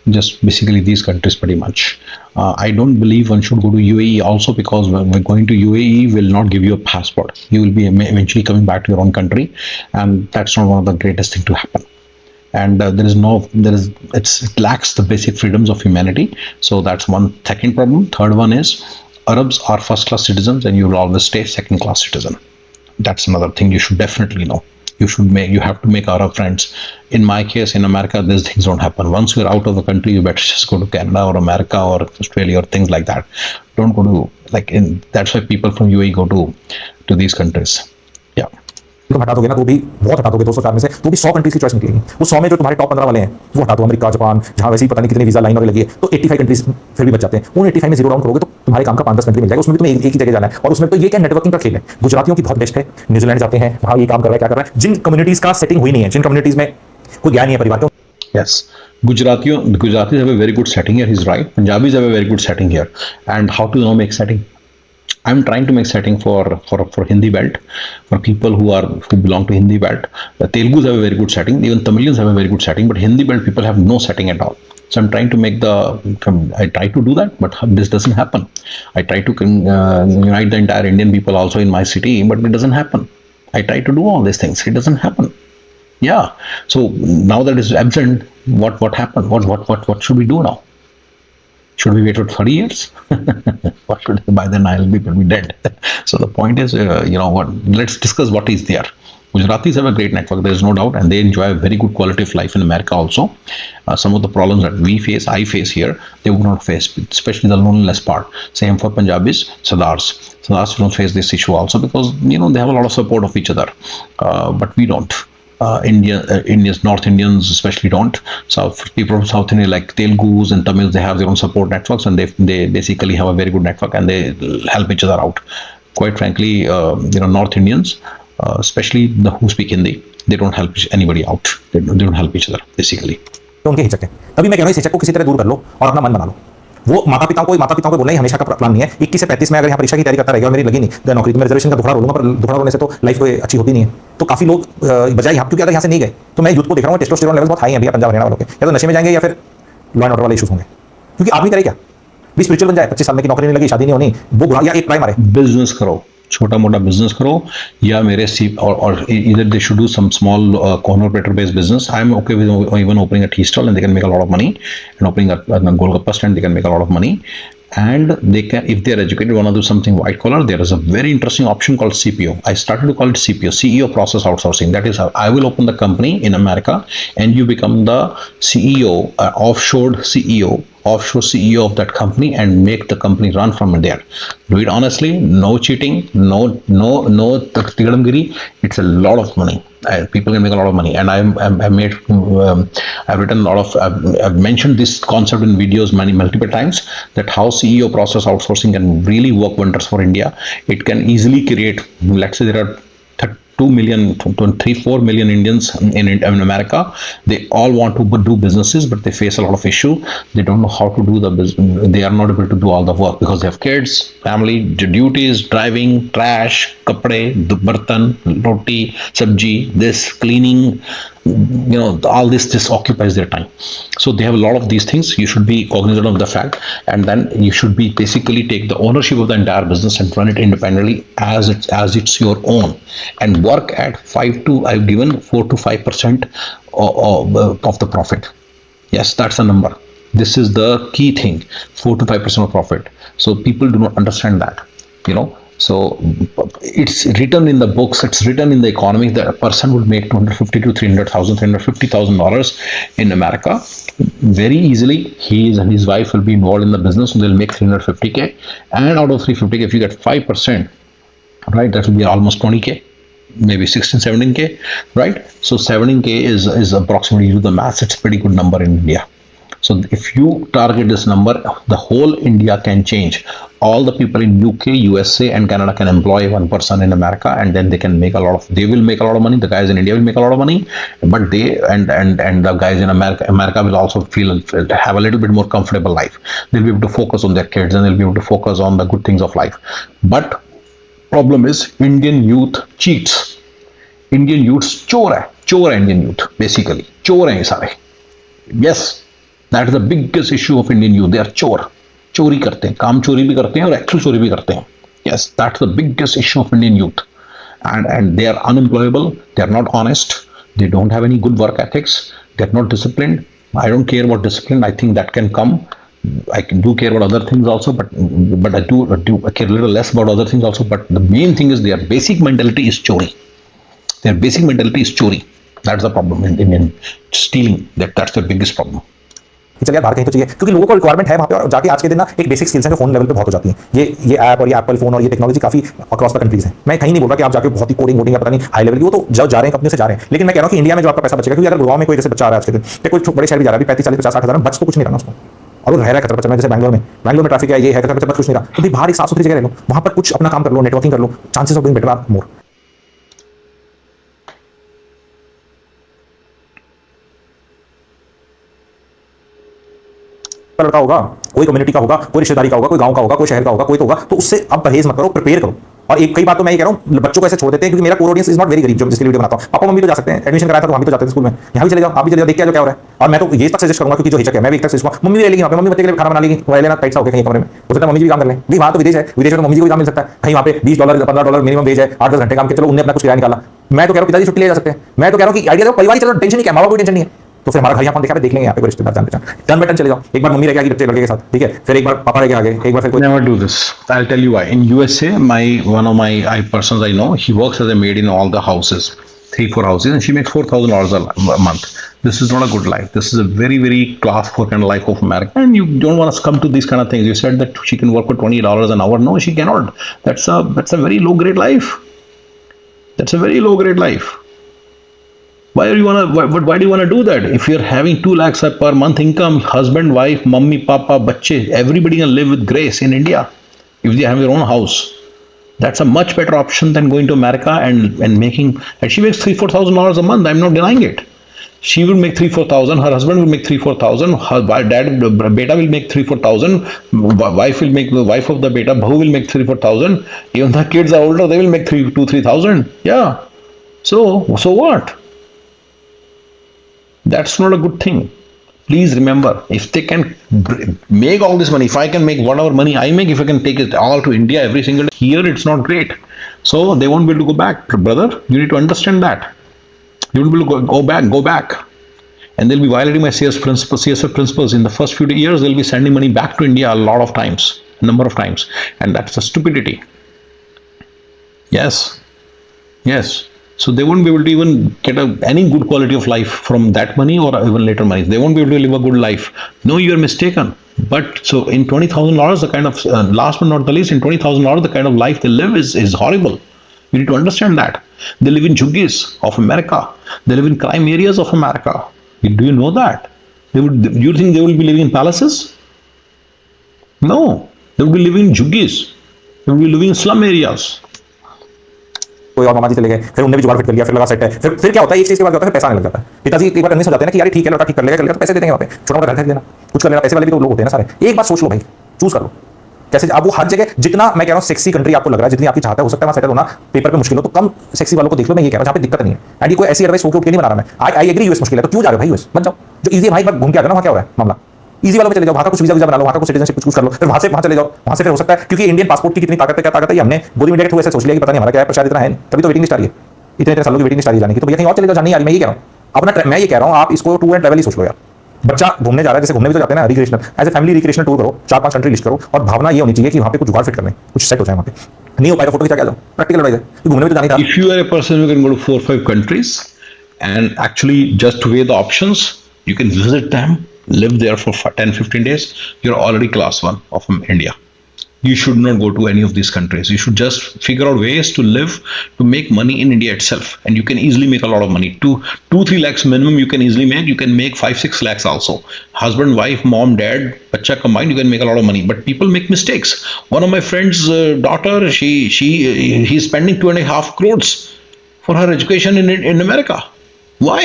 Just basically these countries pretty much. I don't believe one should go to UAE also, because when we're going to UAE will not give you a passport. You will be eventually coming back to your own country, and that's not one of the greatest thing to happen. And it lacks the basic freedoms of humanity. So that's one second problem. Third one is Arabs are first class citizens, and you will always stay second class citizen. That's another thing you should definitely know. You have to make Arab friends. In my case, in America, these things don't happen. Once you're out of the country, you better just go to Canada or America or Australia or things like that. Don't go to that's why people from UAE go to these countries. Yeah. तुम हटा दोगे ना, तो भी बहुत हटा दोगे 204 में से, तो भी 100 कंट्रीज की चॉइस निकलेगी। वो 100 में जो तुम्हारे टॉप 15 वाले हैं वो हटा दो, अमेरिका, जापान, जहां वैसे ही पता नहीं कितनी वीजा लाइन और लगी है, तो 85 कंट्रीज फिर भी बच जाते हैं। उन 85 में जीरो डाउन करोगे तो तुम्हारे काम का 5-10 कंट्री मिल जाएगा, उसमें भी तुम्हें एक ही जगह जाना है। और उसमें तो ये क्या नेटवर्किंग का खेल है, गुजरातियों की बहुत बेस्ट है, न्यूजीलैंड जाते हैं, वहां ये काम कर रहा है, क्या कर रहा है, जिन कम्युनिटीज का सेटिंग हुई नहीं है, जिन कम्युनिटीज में कोई ज्ञान नहीं है परिवार को। Yes, Gujaratis have a very good setting here. He's right. Punjabis have a very good setting here. And how to make setting? I'm trying to make setting for Hindi belt, for people who belong to Hindi belt. The Telugus have a very good setting. Even Tamilians have a very good setting, but Hindi belt people have no setting at all. So I'm trying to I try to do that, but this doesn't happen. I try to unite the entire Indian people also in my city, but it doesn't happen. I try to do all these things. It doesn't happen. Yeah. So now that it's absent, what happened? What should we do now? Should we wait for 30 years? What should by then I'll be dead. So the point is, let's discuss what is there. Gujaratis have a great network, there is no doubt, and they enjoy a very good quality of life in America also. Some of the problems that I face here, they would not face, especially the loneliness part. Same for Punjabis, Sardars don't face this issue also, because they have a lot of support of each other, but we don't. Indians, North Indians especially don't. People from South India like Telugus and Tamils, they have their own support networks, and they basically have a very good network, and they help each other out. Quite frankly, North Indians, especially who speak Hindi, they don't help anybody out. They don't help each other basically. उनके हिचक है, तभी मैं कह रहा हूँ इस हिचक को किसी तरह दूर कर लो और अपना मन बना लो। वो माता पिताओं को बोलना ही हमेशा का प्लान नहीं है। 21 से 35 में अगर यहाँ परीक्षा की तैयारी करता रहेगा और मेरी लगी नहीं नौकरी, तो मैं रिजर्वेशन का धोखा रोलूंगा, पर धोखा रोने से तो लाइफ कोई अच्छी होती नहीं है। तो काफी लोग बजाय यहाँ, क्योंकि अगर यहाँ से नहीं गए तो मैं यूथ को देख रहा हूँ, टेस्टोस्टेरोन लेवल बहुत हाई है भैया पंजाब हरियाणा वालों के, या तो नशे में जाएंगे या फिर लॉ एंड ऑर्डर वाले इशूज होंगे। क्योंकि आदमी करे क्या, भी स्पिरिचुअल बन जाए, 25 साल में की नौकरी नहीं लगी, शादी नहीं होनी, वो बुरा, या एक ट्राई मारे, बिजनेस करो, छोटा मोटा बिजनेस करो, या मेरे और either they should do some small corner operator based business. I'm okay with even opening a tea stall, and they can make a lot of money, and opening a Golgappa stand, they can make a lot of money. And they can, if they are educated, want to do something white collar, there is a very interesting option called CPO. I started to call it CPO, CEO process outsourcing. That is how I will open the company in America, and you become the CEO, offshore CEO of that company, and make the company run from there. Do it honestly, no cheating, no tigadamgiri. It's a lot of money. and people can make a lot of money. And I made I've written a lot of I've mentioned this concept in videos multiple times, that how CEO process outsourcing can really work wonders for India. It can easily create, let's say there are 2 million, 4 million Indians in America. They all want to do businesses, but they face a lot of issue. They don't know how to do the business. They are not able to do all the work because they have kids, family, duties, driving, trash, kapde, bartan, roti, sabji, this, cleaning, all this just occupies their time. So they have a lot of these things. You should be cognizant of the fact, and then you should be basically take the ownership of the entire business and run it independently as it's your own, and work at 5 to, I've given 4 to 5% of the profit. Yes, that's the number. This is the key thing, 4 to 5% of profit. So people do not understand that. So it's written in the books, it's written in the economy that a person would make 250 to 300,000, $350,000 in America very easily. He and his wife will be involved in the business, and they'll make 350K. And out of 350K, if you get 5%, right, that will be almost 20K, maybe 16, 17K, right? So 17K is approximately, you do the maths, it's a pretty good number in India. So if you target this number, the whole India can change. All the people in UK, USA, and Canada can employ one person in America, and then they can make they will make a lot of money. The guys in India will make a lot of money, but they and the guys in America will also have a little bit more comfortable life. They'll be able to focus on their kids, and they'll be able to focus on the good things of life. But problem is, Indian youth cheats. Indian youth चोर है Indian youth, basically चोर हैं ये सारे. Yes, that is the biggest issue of Indian youth. They are चोर. चोरी करते हैं, काम चोरी भी करते हैं और एक्चुअल चोरी भी करते हैं. Yes, that's the biggest issue of Indian youth. And they are unemployable, they are not honest, they don't have any good work ethics, they're not disciplined. I don't care about discipline, I think that can come. I do care about other things also, but I care a little less about other things also. But the main thing is their basic mentality is chori. Their basic mentality is chori. That's the problem in stealing. That's the biggest problem. चलिए बाहर कहीं तो चाहिए, क्योंकि लोगों को requirement है वहाँ पे, और जाके आज के दिन ना एक बेसिक स्किल्स हैं जो फोन लेवल पे बहुत हो जाती हैं. ये ऐप और ये एप्पल फोन और ये टेक्नोलॉजी काफी अक्रॉस द कंट्रीज है. मैं कहीं नहीं बोल रहा कि आप जाके बहुत ही कोडिंग वोडिंग या पता नहीं हाई लेवल की, वो तो जो जा रहे हैं कंपनी से जा रहे हैं. लेकिन मैं कह रहा हूँ कि इंडिया में जो आपका पैसा बचेगा, क्योंकि अगर गुड़गांव में कोई जैसे बच्चा आ रहा है आज के दिन, या कोई बड़े शहर भी जा रहा है, 35, 40, 50, 60 हज़ार में बच तो कुछ नहीं रहा उसको, और वो रह रहा है कतर बच्चा. जैसे बैंगलोर में ट्रैफिक है, ये है कतर बच्चा, बच कुछ नहीं रहा. तो भी बाहर एक साफ सुथरी जगह रह लो, वहाँ पर कुछ अपना काम कर लो, नेटवर्किंग कर लो, chances of doing better are more. लड़का होगा, कोई कम्युनिटी का होगा, कोई रिश्तेदारी का होगा, कोई गांव का होगा, कोई शहर का होगा, कोई तो होगा, तो उससे अब परहेज मत करो, प्रिपेयर करो. और एक कई बात तो मैं ये कह रहा हूँ, बच्चों को ऐसे छोड़ देते हैं, क्योंकि मेरा core audience is not very गरीब, जो जिसके वीडियो बनाता हूँ. पापा मम्मी तो जा सकते हैं, एडमिशन कराया था तो हम भी तो जाते थे स्कूल में, यहाँ भी चले जाओ, आप भी चले जाओ, देख के क्या हो रहा है. और मैं तो ये तक सजेस्ट करूंगा, क्योंकि जो हिचक है, मैं भी एक तक सजेस्ट करूंगा, मम्मी भी ले लेगी वहाँ पे, मम्मी बच्चे के लिए खाना बना लेगी, वो लेना टाइट सा हो गया कहीं कमरे में, हो सकता है मम्मी भी काम कर लें. नहीं, वहाँ तो विदेश है, विदेश में तो मम्मी जी को भी काम मिल सकता है. कहीं वहाँ पे $20 $15 मिनिमम वेज है, 8-10 घंटे काम के, चलो उन्हें अपना कुछ किराया निकाला. मैं तो कह रहा हूँ पिताजी छुट्टी ले जा सकते हैं. मैं तो कह रहा हूँ कि आइडिया दो, परिवार चलो, टेंशन नहीं, क्या माँ बाप कोई टेंशन नहीं है. तो फिर हमारा घर यहाँ देखा, देख लेंगे यहाँ पे कोई रिश्तेदार जान पहचान, टर्न बाय टर्न चले जाओ. एक बार मम्मी रह गई बच्चे लड़के के साथ, ठीक है, फिर एक बार पापा रह गए आगे, एक बार फिर कोई. Never do this. I'll tell you why. In USA, one of my persons I know, he works as a maid in all the houses, 3-4 houses, and she makes $4,000 a month. This is not a good life. This is a very, very class 4 kind of life of America, and you don't want to come to these kind of things. You said that she can work for $20 an hour. No, she cannot. That's a very low grade life. That's a very low grade life. Why do you want to do that? If you're having 2 lakhs per month income, husband, wife, mummy, papa, bachche, everybody can live with grace in India if they have their own house. That's a much better option than going to America and making. And she makes $3,000-4,000 a month. I'm not denying it. She will make 3,000-4,000. Her husband will make 3,000-4,000. Her dad, beta will make 3,000-4,000. The wife of the beta, bhahu will make 3,000-4,000. Even the kids are older, they will make 2,000-3,000. Yeah. So what? That's not a good thing. Please remember, if they can make all this money, if I can make whatever money I make, if I can take it all to India every single day, here it's not great. So they won't be able to go back. Brother, you need to understand that. You won't be able to go back. And they'll be violating my CSF principles. In the first few years, they'll be sending money back to India a number of times. And that's a stupidity. Yes. So they won't be able to even get any good quality of life from that money or even later money. They won't be able to live a good life. No, you're mistaken. But so in $20,000, the kind of last but not the least, in $20,000, the kind of life they live is horrible. You need to understand that. They live in juggies of America. They live in crime areas of America. Do you know that? Do you think they will be living in palaces? No. They will be living in juggies. They will be living in slum areas. कोई और मामा जी चले गए, फिर उन्होंने भी जुगाड़ fit कर लिया, फिर लगा सेट है, फिर क्या होता है, एक चीज के बाद क्या होता है, पैसा आने लग जाता है। पिताजी एक बार कन्विंस हो जाते हैं ना कि यार ठीक है, लड़का ठीक कर लेगा, तो पैसे दे देंगे वहाँ पे, छोटा मोटा घर खरीद लेना, कुछ कर लेना, पैसे वाले भी तो लोग होते हैं ना सारे। एक बात सोच लो भाई, चूज कर लो कैसे। अब वो हर जगह जितना मैं कह रहा हूँ सेक्सी कंट्री आपको लग रहा है, जितनी आपकी चाहता है, हो सकता है वहाँ सेटल होना पेपर पे मुश्किल हो, तो कम सेक्सी वालों को देख लो। मैं ये कह रहा हूँ जहाँ पे दिक्कत नहीं है, एंड ये कोई ऐसी एडवाइस होकर उठ के नहीं बना रहा मैं। आई एग्री यूएस मुश्किल है, तो क्यों जा रहे हो भाई यूएस, मत जाओ। जो इजी है भाई, घूम के आ जाओ ना, वहाँ क्या हो रहा है मामला, इजी वालों पे चले जाओ, वहाँ का कुछ वीजा वीजा बना लो, वहाँ का कुछ सिटीजनशिप कुछ कर लो, फिर वहाँ चले जाओ, वहाँ से फिर हो सकता है, क्योंकि इंडियन पासपोर्ट की कितनी ताकत है, क्या ताकत है, हमने गोदी मीडिया के थ्रू ऐसे सोच लिया कि पता नहीं हमारा क्या है, प्रचार इतना है, तभी तो वेटिंग लिस्ट आ रही है, इतने सालों की वेटिंग लिस्ट आ रही है जाने की। तो भैया कहीं और चले जाओ, जाने नहीं आ रही। मैं ये कह रहा हूँ अपना, मैं ये कह रहा हूँ आप इसको टूर एंड ट्रैवल ही सोच लो यार। बच्चा घूमने जा रहा है, जैसे घूमने भी तो जाते हैं ना recreational, as a family recreational tour करो, 4-5 कंट्री लिस्ट करो, और भावना ये होनी चाहिए कि वहाँ पे कुछ जुगाड़ फिट करने, कुछ सेट हो जाए वहाँ पे। नहीं हो पाएगा फोटो खिंचा के आ जाओ, प्रैक्टिकल एडवाइस है, घूमने भी तो जाने का। If you are a person who can go to 4 or 5 countries and actually just weigh the options, you can visit them, live there for 10-15 days. You're already class one of India. You should not go to any of these countries. You should just figure out ways to live, to make money in India itself, and you can easily make a lot of money. 2-3 lakhs minimum you can easily make. You can make 5-6 lakhs also. Husband, wife, mom, dad, bacha combined, you can make a lot of money. But people make mistakes. One of my friend's daughter, he's spending 2.5 crores for her education in America. Why?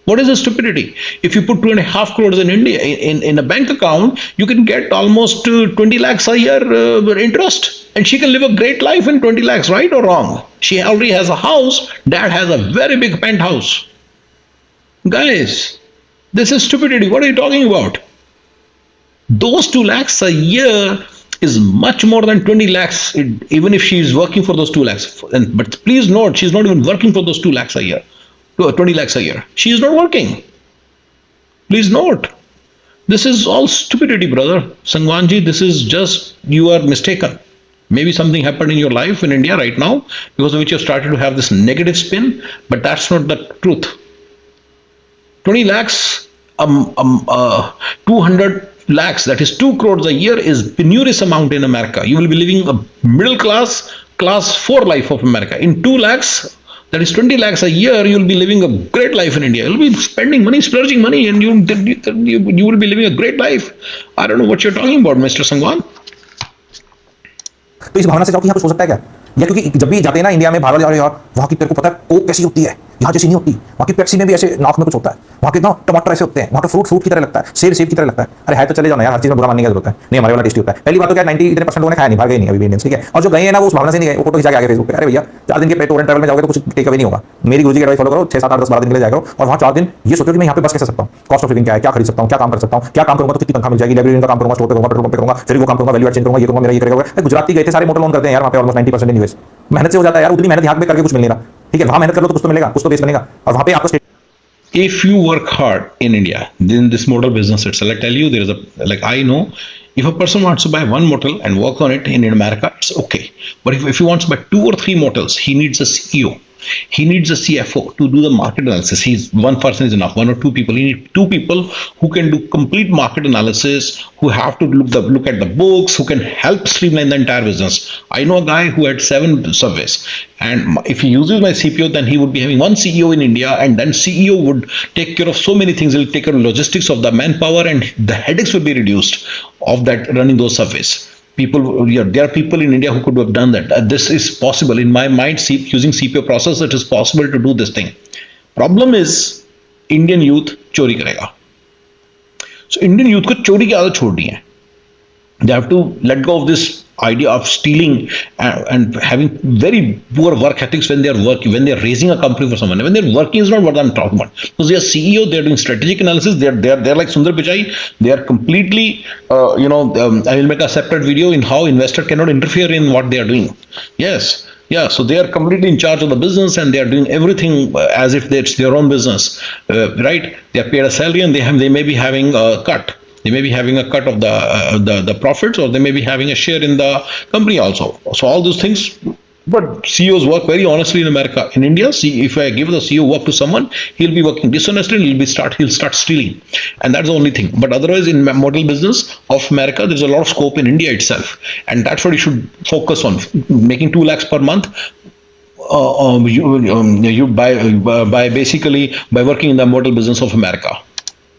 What is the stupidity? If you put 2.5 crores in India in a bank account, you can get almost 20 lakhs a year interest, and she can live a great life in 20 lakhs, right or wrong? She already has a house. Dad has a very big penthouse. Guys, this is stupidity. What are you talking about? Those 2 lakhs a year is much more than 20 lakhs, even if she is working for those 2 lakhs. But please note, she's not even working for those 2 lakhs a year. 20 lakhs a year. She is not working. Please note. This is all stupidity, brother. Sangwanji, this is just, you are mistaken. Maybe something happened in your life in India right now, because of which you have started to have this negative spin, but that's not the truth. 20 lakhs, 200 lakhs, that is 2 crores a year, is penurious amount in America. You will be living a middle class 4 life of America. In 2 lakhs, that is 20 lakhs a year, you will be living a great life in India. You'll be spending money, splurging money, and you will be living a great life. I don't know what you're talking about, Mr. Sangwan. तो इस भावना से जाओ कि यहाँ कुछ हो सकता है क्या, या क्योंकि जब भी जाते हैं ना इंडिया में बाहर वाले, यार वहाँ की तेरे को पता है कोक कैसी होती है, यहाँ जैसी नहीं होती, वहाँ की पेप्सी में भी ऐसे नाक में कुछ होता है, वहाँ के ना टमाटर ऐसे होते हैं, वहाँ का फ्रूट की तरह लगता है, सेब की तरह लगता है। अरे है तो चले जाओ ना यार, हर चीज में बुरा मानने की जरूरत है नहीं, हमारे वाला टेस्टी होता है। पहली बात तो क्या 90% लोगों ने खाया नहीं, बाहर गए नहीं अभी भी इंडियंस, ठीक है। और जो गए हैं ना वो उस भावना से नहीं गए, वो फोटो खिंचा के आगे फेसबुक पे, अरे भैया 4 दिन के टूर एंड ट्रैवल में जाओगे तो कुछ टेक अवे नहीं होगा। मेरी गुरुजी की एडवाइस फॉलो करो, 6, 7, 8, 10, 12 दिन के लिए जाया करो, और वहाँ 4 दिन ये सोचो कि मैं यहाँ पे बस कैसे सकता हूँ, कॉस्ट ऑफ लिविंग क्या है, क्या खरीद सकता हूँ, क्या काम कर सकता हूँ, क्या काम करूंगा तो कितनी तनख्वाह मिल जाएगी, लाइब्रेरी का काम करूंगा, स्टोर पे करूंगा, पेट्रोल पंप पे करूंगा, फिर वो काम करूंगा, वैल्यू एड चेंज करूंगा, ये करूंगा, मेरा ये करेगा। गुजराती गए थे, सारे मोटर लोन करते हैं यार वहाँ पे, ऑलमोस्ट 90% इन यूएस। मेहनत से हो जाता है यार, उतनी मेहनत यहाँ पे करके कुछ मिल नहीं रहा, ठीक है। वहाँ मेहनत कर लो तो कुछ तो मिलेगा, कुछ तो बेस बनेगा, और वहाँ पे आपको if you work hard in India, then this motor business itself, I tell you, there is like I know, if a person wants to buy one motel and work on it in America, it's okay. But if he wants to buy 2 or 3 motels, he needs a CEO. He needs a CFO to do the market analysis. One person is enough, 1 or 2 people. He needs 2 people who can do complete market analysis, who have to look at the books, who can help streamline the entire business. I know a guy who had 7 subways, and if he uses my CPO, then he would be having 1 CEO in India, and then CEO would take care of so many things. He'll take care of logistics of the manpower, and the headaches will be reduced of that running those surveys. There are people in India who could have done that. This is possible. In my mind, using CPO process, it is possible to do this thing. Problem is, Indian youth चोरी करेगा. So Indian youth को चोरी की आदत छोड़नी है. They have to let go of this idea of stealing and having very poor work ethics when they are working, when they are raising a company for someone. When they are working is not what I'm talking about. Because they are CEO, they are doing strategic analysis. They're like Sundar Pichai. They are completely, I will make a separate video in how investor cannot interfere in what they are doing. Yes. Yeah, so they are completely in charge of the business, and they are doing everything as if it's their own business, right? They are paid a salary, and they may be having a cut. They may be having a cut of the profits, or they may be having a share in the company also. So all those things. But CEOs work very honestly in America. In India, see, if I give the CEO work to someone, he'll be working dishonestly, and he'll start stealing, and that's the only thing. But otherwise, in model business of America, there's a lot of scope in India itself, and that's what you should focus on. Making 2 lakhs per month, you by basically by working in the mortal business of America.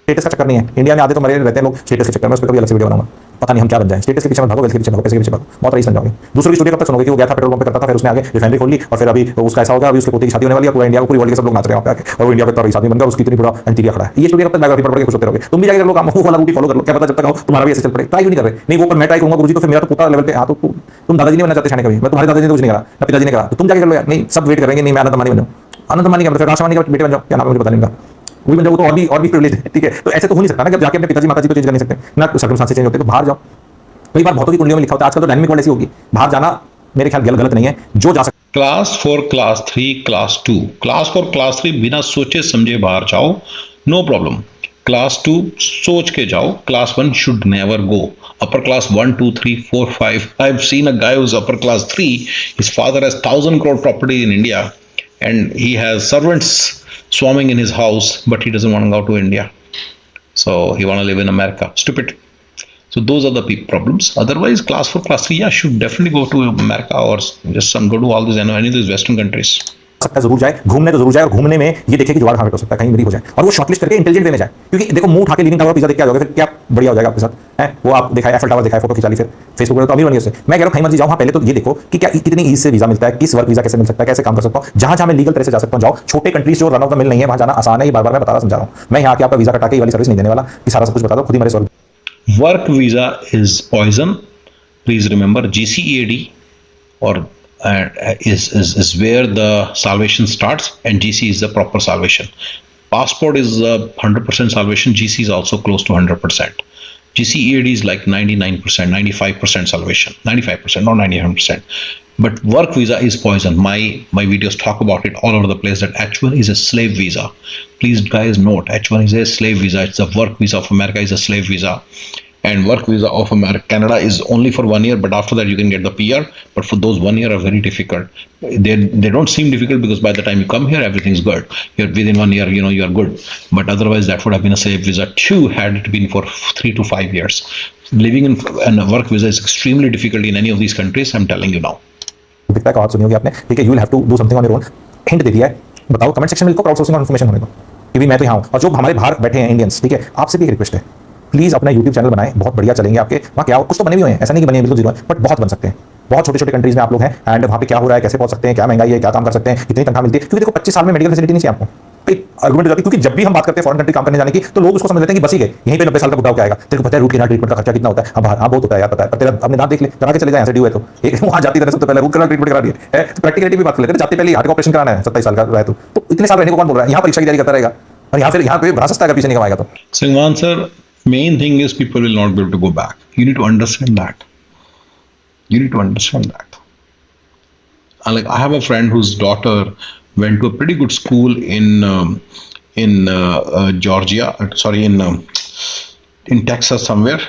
Status का चक्कर नहीं है। India में आधे तो मरे रहते हैं लोग स्टेटस के चक्कर में। उस पर कभी अलग से वीडियो बनाऊंगा। पता नहीं हम क्या बन जाए। स्टेटस के पीछे मत भागो, वेल्थ के पीछे भागो, पैसे के पीछे भागो, बहुत रईस बन जाओगे। दूसरों की स्टोरी कब तक सुनोगे कि वो गया था पेट्रोल पंप पे करता था, फिर उसने आगे रिफाइनरी खोल ली और फिर अभी उसका ऐसा हो गया, अभी उसके पोते की शादी होने वाली है, पूरा इंडिया को, पूरी वर्ल्ड के सब लोग नाच रहे हैं वहाँ पे आके, और वो इंडिया पे तो रईस आदमी बन गया, उसकी इतनी बड़ा एंटीरिया खड़ा है। ये स्टोरी कब तक बायोग्राफी पढ़ पढ़ के खुश होते रहोगे? तुम भी जाके कर लो काम, वो वाला रूट फॉलो कर लो। क्या पता जब तक आओ तुम्हारा भी ऐसे चल पड़े। ट्राई क्यों नहीं कर रहे? नहीं वो पर मैं ट्राई करूंगा गुरुजी, तो फिर मेरा तो पोता लेवल पे। हाँ तो तुम दादाजी नहीं बनना चाहते शाने कभी? मैं तुम्हारे दादाजी ने कुछ नहीं करा, ना पिताजी ने करा, तो तुम जाके कर लो यार। नहीं सब वेट करेंगे, नहीं मैं अनंत अंबानी बन जाऊँ। अनंत अंबानी क्या मतलब राष्ट्रवानी का बेटे बन जाओ, क्या नाम है मुझे पता नहीं उनका, वही बन जाओ तो और भी प्रिविलेज है। ठीक है, तो ऐसे तो हो नहीं सकता ना कि जाके अपने पिताजी माताजी को चेंज कर नहीं सकते ना, सर्कमस्टांसेस चेंज होते, तो बाहर जाओ। कई बार बहुतों की कुंडलियों में लिखा होता है, आजकल तो डायनामिक वर्ल्ड ऐसी होगी, बाहर जाना मेरे ख्याल गलत नहीं है, जो जा सकता class 4, class 3, class 2, class 4, class 3 बिना सोचे समझे बाहर जाओ, नो प्रॉब्लम। क्लास 2 सोच के जाओ, class 1 should never go. Upper class 1, 2, 3, 4, 5, I have seen a guy who's upper class 3, his father has 1,000 crore property in India and he has servants swarming in his house, but he doesn't want to go to India, so he want to live in America. Stupid. So those are the problems. Otherwise, class 4, class 3, yeah, should definitely go to America or just some go to all these, any of these Western countries. है, जरूर जाए घूमने, तो जरूर जाए, और घूमने में ये देखे कि जुगाड़ कहाँ पे हो सकता है, कहीं मेरी हो जाए, और वो शॉर्टलिस्ट करके इंटेलिजेंट वे में जाए। क्योंकि देखो मुंह उठा के लीनिंग टावर पिज्जा देख के आ जाओगे, फिर क्या बढ़िया हो जाएगा आपके साथ है? वो आप दिखाए एफएल टावर दिखाए, फोटो खिंचा ली, फिर फेसबुक पर तो अमीर बनिए उससे। मैं कह रहा हूँ कहीं मर्जी जाओ, हाँ पहले तो ये देखो कि क्या कितनी ईज से वीजा मिलता है, किस वर्क वीजा कैसे मिल सकता है, कैसे काम कर सकता हूँ, जहां जहां मैं लीगल तरह से जा सकता हूँ जाओ। छोटे कंट्रीज जो रन ऑफ द मिल नहीं है वहां जाना आसान है, ये बार बार मैं बता रहा समझा रहा हूँ। मैं यहाँ के आपका वीजा कटा के ये वाली सर्विस नहीं देने वाला कि सारा सब कुछ बता दो, खुद ही मेरे स्वर्ग। Work visa is poison. Please remember, GCEAD or is where the salvation starts, and GC is the proper salvation. Passport is 100% salvation. GC is also close to 100%. GCEAD is like 99%, 95% salvation. 95%, not 99%. But work visa is poison. My videos talk about it all over the place, that H1 is a slave visa. Please guys note, H1 is a slave visa. It's a work visa of America is a slave visa. And work visa of America, Canada is only for 1 year, but after that you can get the PR. But for those 1 year are very difficult. They don't seem difficult because by the time you come here, everything's good. You're within 1 year, you are good. But otherwise, that would have been a slave visa too, had it been for 3 to 5 years. Living in a work visa is extremely difficult in any of these countries. I'm telling you now. दिखता है, कहावत सुनी होगी आपने, ठीक है, you will have to do something on your own. Hint दे दिया है, बताओ कमेंट सेक्शन में लिखो, क्राउडसोर्सिंग और इन्फॉर्मेशन होने को कि भी मैं तो यहाँ हूँ। और जो हमारे बाहर बैठे हैं इंडियंस, ठीक है, आपसे भी एक रिक्वेस्ट है, प्लीज अपना यूट्यूब चैनल बनाएं, बहुत बढ़िया चलेंगे आपके वहाँ। क्या कुछ तो बने भी हुए हैं, ऐसा नहीं कि बने बिल्कुल जीरो है, बट बहुत बन सकते हैं। बहुत छोटे छोटे कंट्रीज में आप लोग हैं, एंड वहाँ पे क्या हो रहा है, कैसे पहुंच सकते हैं, क्या महंगाई है, क्या काम कर सकते हैं, कितनी तनख्वाह मिलती है। क्योंकि देखो 25 साल में मेडिकल फैसिलिटी नहीं चाहिए आपको, आर्गुमेंट हो जाती है। क्योंकि जब भी हम बात करते हैं फॉरेन कंट्री काम करने जाने की, तो लोग उसको समझ लेते हैं कि बस ही गए, यहीं पे 90 साल का बुढ़ाव क्या आएगा, तेरे को पता है रूट कैनाल ट्रीटमेंट का खर्चा कितना होता है। हाँ बहुत होता है यार, पता है, पर तेरा अपने दांत देख ले, करा के चले जाए, ऐसे ड्यू है तो एक वहाँ जाती तरह सबसे पहले रूट कैनाल ट्रीटमेंट करा दिया है, तो प्रैक्टिकलिटी भी बात कर लेते हैं। जाते पहले हार्ट का ऑपरेशन कराना है, 27 साल का रहा है तो इतने साल रहने को कौन बोल रहा है? यहाँ परीक्षा की तैयारी करता रहेगा, और यहाँ पे बड़ा सस्ता अगर पीछे नहीं कमाएगा तो। Sangwan sir, main thing is people will not be able to go back. You need to understand that. You need to understand that. Like I have a friend whose daughter went to a pretty good school in Georgia, sorry, in Texas somewhere.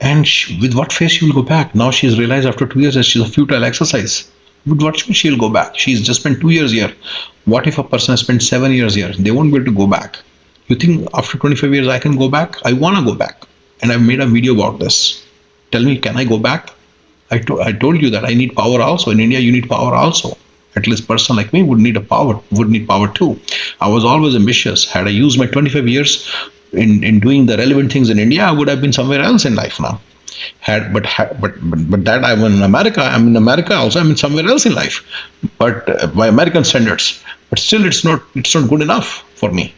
And with what face she will go back? Now she's realized after 2 years that she's a futile exercise. With what she'll go back? She's just spent 2 years here. What if a person has spent 7 years here? They won't be able to go back. You think after 25 years I can go back? I want to go back. And I've made a video about this. Tell me, can I go back? I told you that I need power also. In India, you need power also. At least person like me would need power too. I was always ambitious. Had I used my 25 years in doing the relevant things in India, I would have been somewhere else in life now. But that I'm in America. I'm in America also. I'm in somewhere else in life, but by American standards. But still, it's not good enough for me.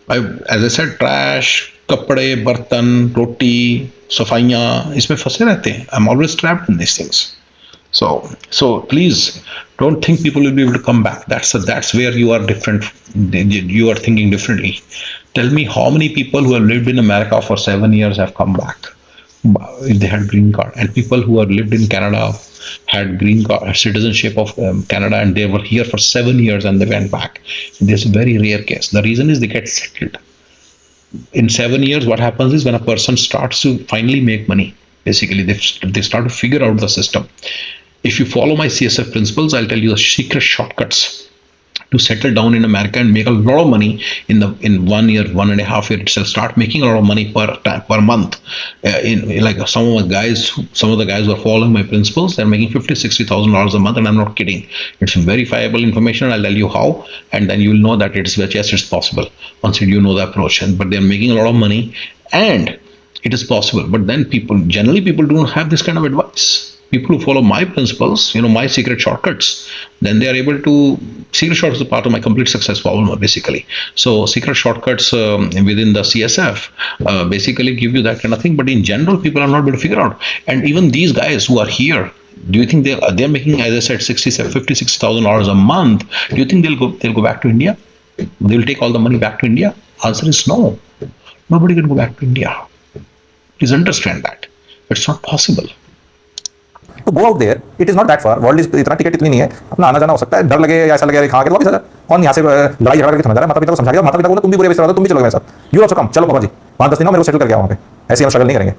As I said, trash, कपड़े, बर्तन, रोटी, सफाइयाँ, इसमें फंसे रहते हैं. I'm always trapped in these things. So please don't think people will be able to come back. That's where you are different. You are thinking differently. Tell me how many people who have lived in America for 7 years have come back if they had green card, and people who have lived in Canada had green card citizenship of Canada, and they were here for 7 years and they went back. This is a very rare case. The reason is they get settled. In 7 years, what happens is when a person starts to finally make money, basically they start to figure out the system. If you follow my CSF principles, I'll tell you the secret shortcuts to settle down in America and make a lot of money in 1 year, 1.5 year itself. Start making a lot of money per month. In like some of the guys who are following my principles, they're making $50,000-$60,000 a month, and I'm not kidding. It's verifiable information. I'll tell you how, and then you will know that yes, it's possible once you know the approach. But they're making a lot of money, and it is possible. But then people don't have this kind of advice. People who follow my principles, my secret shortcuts, then they are able to. Secret shortcuts is part of my complete success formula, basically. So secret shortcuts within the CSF basically give you that kind of thing. But in general, people are not able to figure out. And even these guys who are here, do you think they're making, as I said, $60,000 a month? Do you think they'll go back to India? They'll take all the money back to India? Answer is no. Nobody can go back to India. Please understand that. It's not possible. तो go out there, it is not that far, world is इतना ticket इतनी नहीं है, अपना आना जाना हो सकता है, डर लगे या ऐसा लगे खा के तो वापस आ जा। कौन यहाँ से लड़ाई झगड़ा करके थम जा रहा है? माता पिता को समझा दिया, माता पिता को तुम भी बुरे व्यस्त हो, तुम भी चलोगे मेरे साथ, यू आल्सो कम, चलो पापा जी 5-10 दिन मेरे को सेटल करके आओ वहाँ पे, ऐसे हम स्ट्रगल नहीं करेंगे,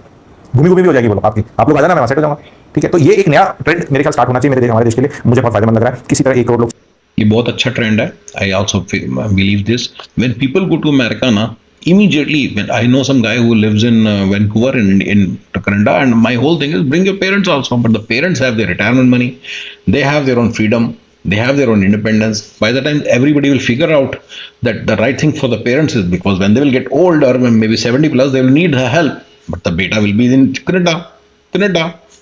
घूमी घूमी भी हो जाएगी बोलो आपकी, आप लोग आ जाना, मैं वहाँ सेटल जाऊँगा। ठीक है, तो ये एक नया ट्रेंड मेरे ख्याल स्टार्ट होना चाहिए मेरे देश, हमारे देश के लिए, मुझे बहुत फायदेमंद लग रहा है। किसी तरह 1 करोड़ लोग, ये बहुत अच्छा ट्रेंड है। I also believe this. When people go to America ना, immediately, when I know some guy who lives in Vancouver in Canada, and my whole thing is bring your parents also. But the parents have their retirement money, they have their own freedom, they have their own independence. By the time everybody will figure out that the right thing for the parents is, because when they will get older, when maybe 70 plus, they will need help. But the beta will be in Canada.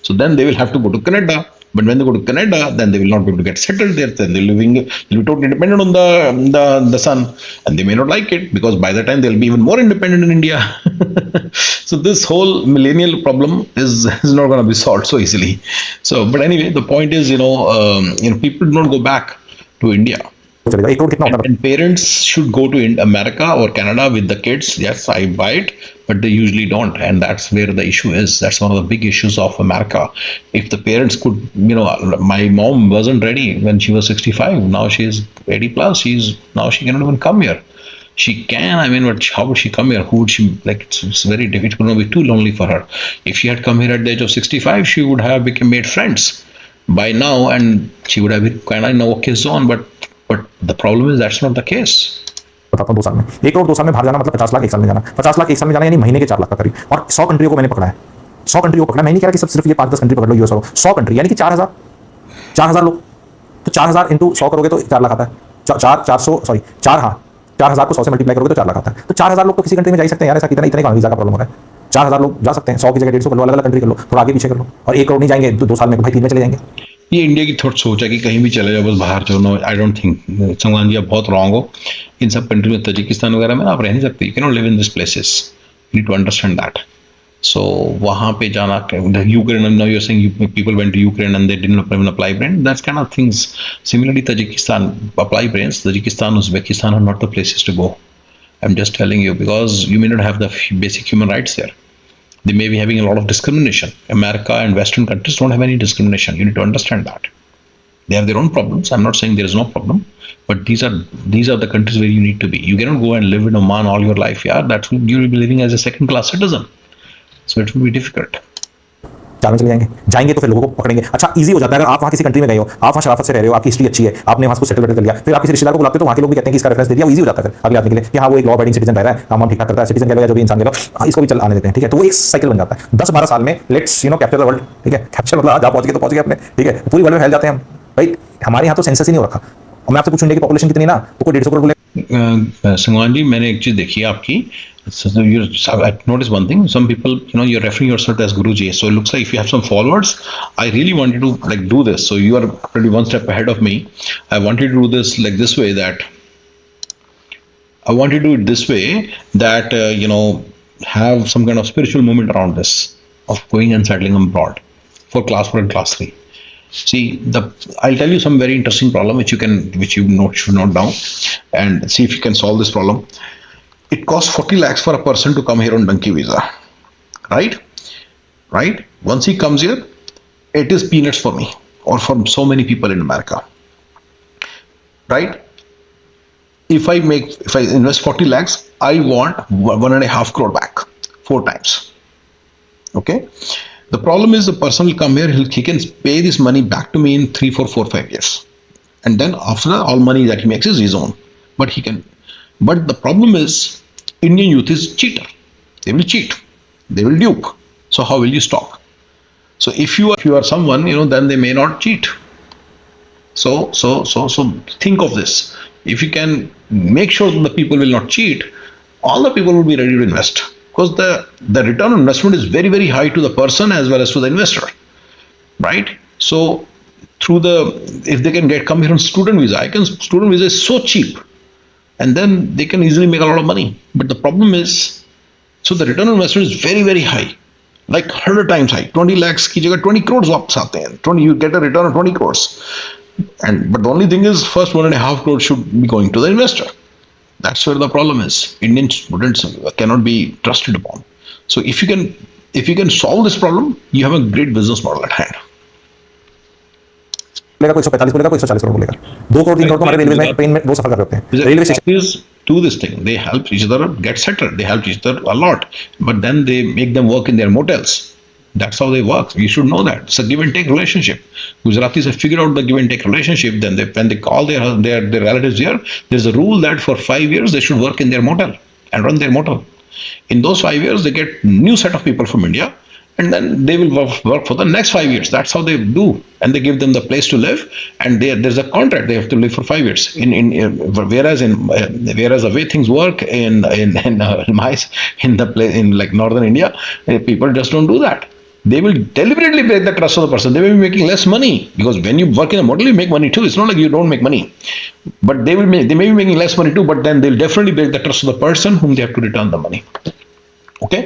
So then they will have to go to Canada. But when they go to Canada, then they will not be able to get settled there. Then they'll be totally dependent on the son, and they may not like it, because by the time they'll be even more independent in India. So this whole millennial problem is not going to be solved so easily. So, but anyway, the point is, people do not go back to India. चलेगा 1 करोड़ कितना होता है? And parents should go to America or Canada with the kids. Yes, I buy it, but they usually don't, and that's where the issue is. That's one of the big issues of America. If the parents could, my mom wasn't ready when she was 65. Now she's 80 plus. Now she cannot even come here. She can, I mean, but how would she come here? Who would she, like, it's very difficult. It's going to be too lonely for her. If she had come here at the age of 65, she would have made friends by now, and she would have been kind of in a okay zone, but the problem is that's not the case. बताता हूँ 2 साल में, 1 करोड़ 2 साल में बाहर जाना मतलब 50 लाख 1 साल में जाना, 50 लाख 1 साल में जाना यानी महीने के 4 लाख का करीब, और 100 कंट्रियों को मैंने पकड़ा है, 100 कंट्रियों को पकड़ा। मैं नहीं कह रहा कि सिर्फ ये 5-10 कंट्री पकड़ लो, यूएस हो, 100 कंट्री यानी कि 4,000 लोग, तो 4,000 इंटू 100 करोगे तो 4 लाख आता है, 4,000 को 100 से मल्टीप्लाई करोगे तो 4 लाख आता है। तो 4,000 लोग तो किसी कंट्री में जा सकते हैं यार, ऐसा इतने का वीजा का प्रॉब्लम हो रहा है, 4,000 लोग जा सकते हैं, 100 की जगह 150 कर लो, अलग अलग कंट्री कर लो, थोड़ा आगे पीछे कर लो, और 1 करोड़ नहीं जाएंगे 2 साल में, भाई 3 में चले जाएंगे। ये इंडिया की थोड़ी सोच है कि कहीं भी चले जाओ, बस बाहर जाओ। आई डोंट थिंक, संगवान जी आप बहुत रॉन्ग हो। इन सब कंट्री में, तजिकिस्तान वगैरह में आप रह नहीं सकते, you can not live in this places, you need to understand that. So वहाँ पे जाना, Ukraine, now you are saying people went to Ukraine and they didn't even apply brain, that's kind of things. Similarly Tajikistan apply brains, Tajikistan, Uzbekistan are not the places to go. I'm just telling you, because you may not have the basic human rights there. They may be having a lot of discrimination. America and Western countries don't have any discrimination. You need to understand that. They have their own problems. I'm not saying there is no problem, but these are the countries where you need to be. You cannot go and live in Oman all your life. Yeah, you will be living as a second-class citizen. So it will be difficult. 4 में चले जाएंगे तो फिर लोगों को पकड़ेंगे। अच्छा, easy हो जाता है, अगर आप वहाँ किसी कंट्री में गए हो, आप वहाँ शराफत से रह रहे हो, आपकी हिस्ट्री अच्छी है, आपने वहाँ को सेटल कर लिया, फिर आप किसी रिश्तेदार को बुलाते हो तो वहाँ के लोग भी कहते हैं कि इसका रेफरेंस दे दिया, वो इजी हो जाता है फिर अगले आदमी के लिए कि हाँ वो एक लॉ अबाइडिंग सिटीजन रह रहा है, काम ठीक ठाक करता है, सिटीजन कह लो या जो भी इंसान कह लो, इसको भी चल आने देते हैं। ठीक है, तो वो एक साइकिल बन जाता है। 10-12 साल में लेट्स कैप्चर द वर्ल्ड। ठीक है, कैप्चर मतलब जहाँ पहुँच गए तो पहुँच गए अपने। ठीक है, पूरी वर्ल्ड में फैल जाते हैं हम। भाई हमारे यहाँ तो सेंसस ही नहीं हो रखा, और मैं आपसे पूछूं इंडिया की पॉपुलेशन कितनी ना, तो कोई 150 करोड़ बोले। संगवान जी, मैंने एक चीज देखी है आपकी। So I noticed one thing. Some people, you're referring yourself as Guruji. So it looks like if you have some followers, I really want you to do this. So you are probably one step ahead of me. I want you to do this this way. That I want you to do it this way. That have some kind of spiritual movement around this of going and settling abroad for class 4 and class 3. See, I'll tell you some very interesting problem which you should note down and see if you can solve this problem. It costs 40 lakhs for a person to come here on donkey visa, right? Once he comes here, it is peanuts for me or for so many people in America, right? If I invest 40 lakhs, I want 1.5 crore back 4 times. Okay. The problem is the person will come here, he can pay this money back to me in 3, 4, 4, 5 years. and then after that, all money that he makes is his own. But he can. But the problem is, Indian youth is cheater. They will cheat. They will dupe. So how will you stop? So if you are someone, then they may not cheat. So think of this. If you can make sure that the people will not cheat, all the people will be ready to invest, because the return on investment is very very high to the person as well as to the investor, right? So through the if they can come here on student visa, student visa is so cheap, and then they can easily make a lot of money. But the problem is, so the return on investment is very very high, like 100 times high. 20 lakhs की जगह 20 crores वापस आते हैं. 20, you get a return of 20 crores. And but the only thing is, first 1.5 crores should be going to the investor. That's where the problem is. Indian students cannot be trusted upon. So if you can solve this problem, you have a great business model at hand. बोलेगा कोई 145 बोलेगा कोई 140 करोड़ बोलेगा. 2 करोड़ 3 करोड़ तो हमारे railway में train में वो सफर कर रहे होते हैं. Railway station Is do this thing. They help each other get settled. They help each other a lot, but then they make them work in their motels. That's how they work. You should know that. It's a give and take relationship. Gujaratis have figured out the give and take relationship. Then when they call their relatives here, there's a rule that for 5 years they should work in their motel and run their motel. In those 5 years, they get new set of people from India, and then they will work for the next 5 years. That's how they do, and they give them the place to live, and there's a contract. They have to live for 5 years. Whereas the way things work in like northern India, people just don't do that. They will deliberately break the trust of the person. They may be making less money, because when you work in a model, you make money too. It's not like you don't make money, but they may be making less money too. But then they'll definitely break the trust of the person whom they have to return the money. Okay,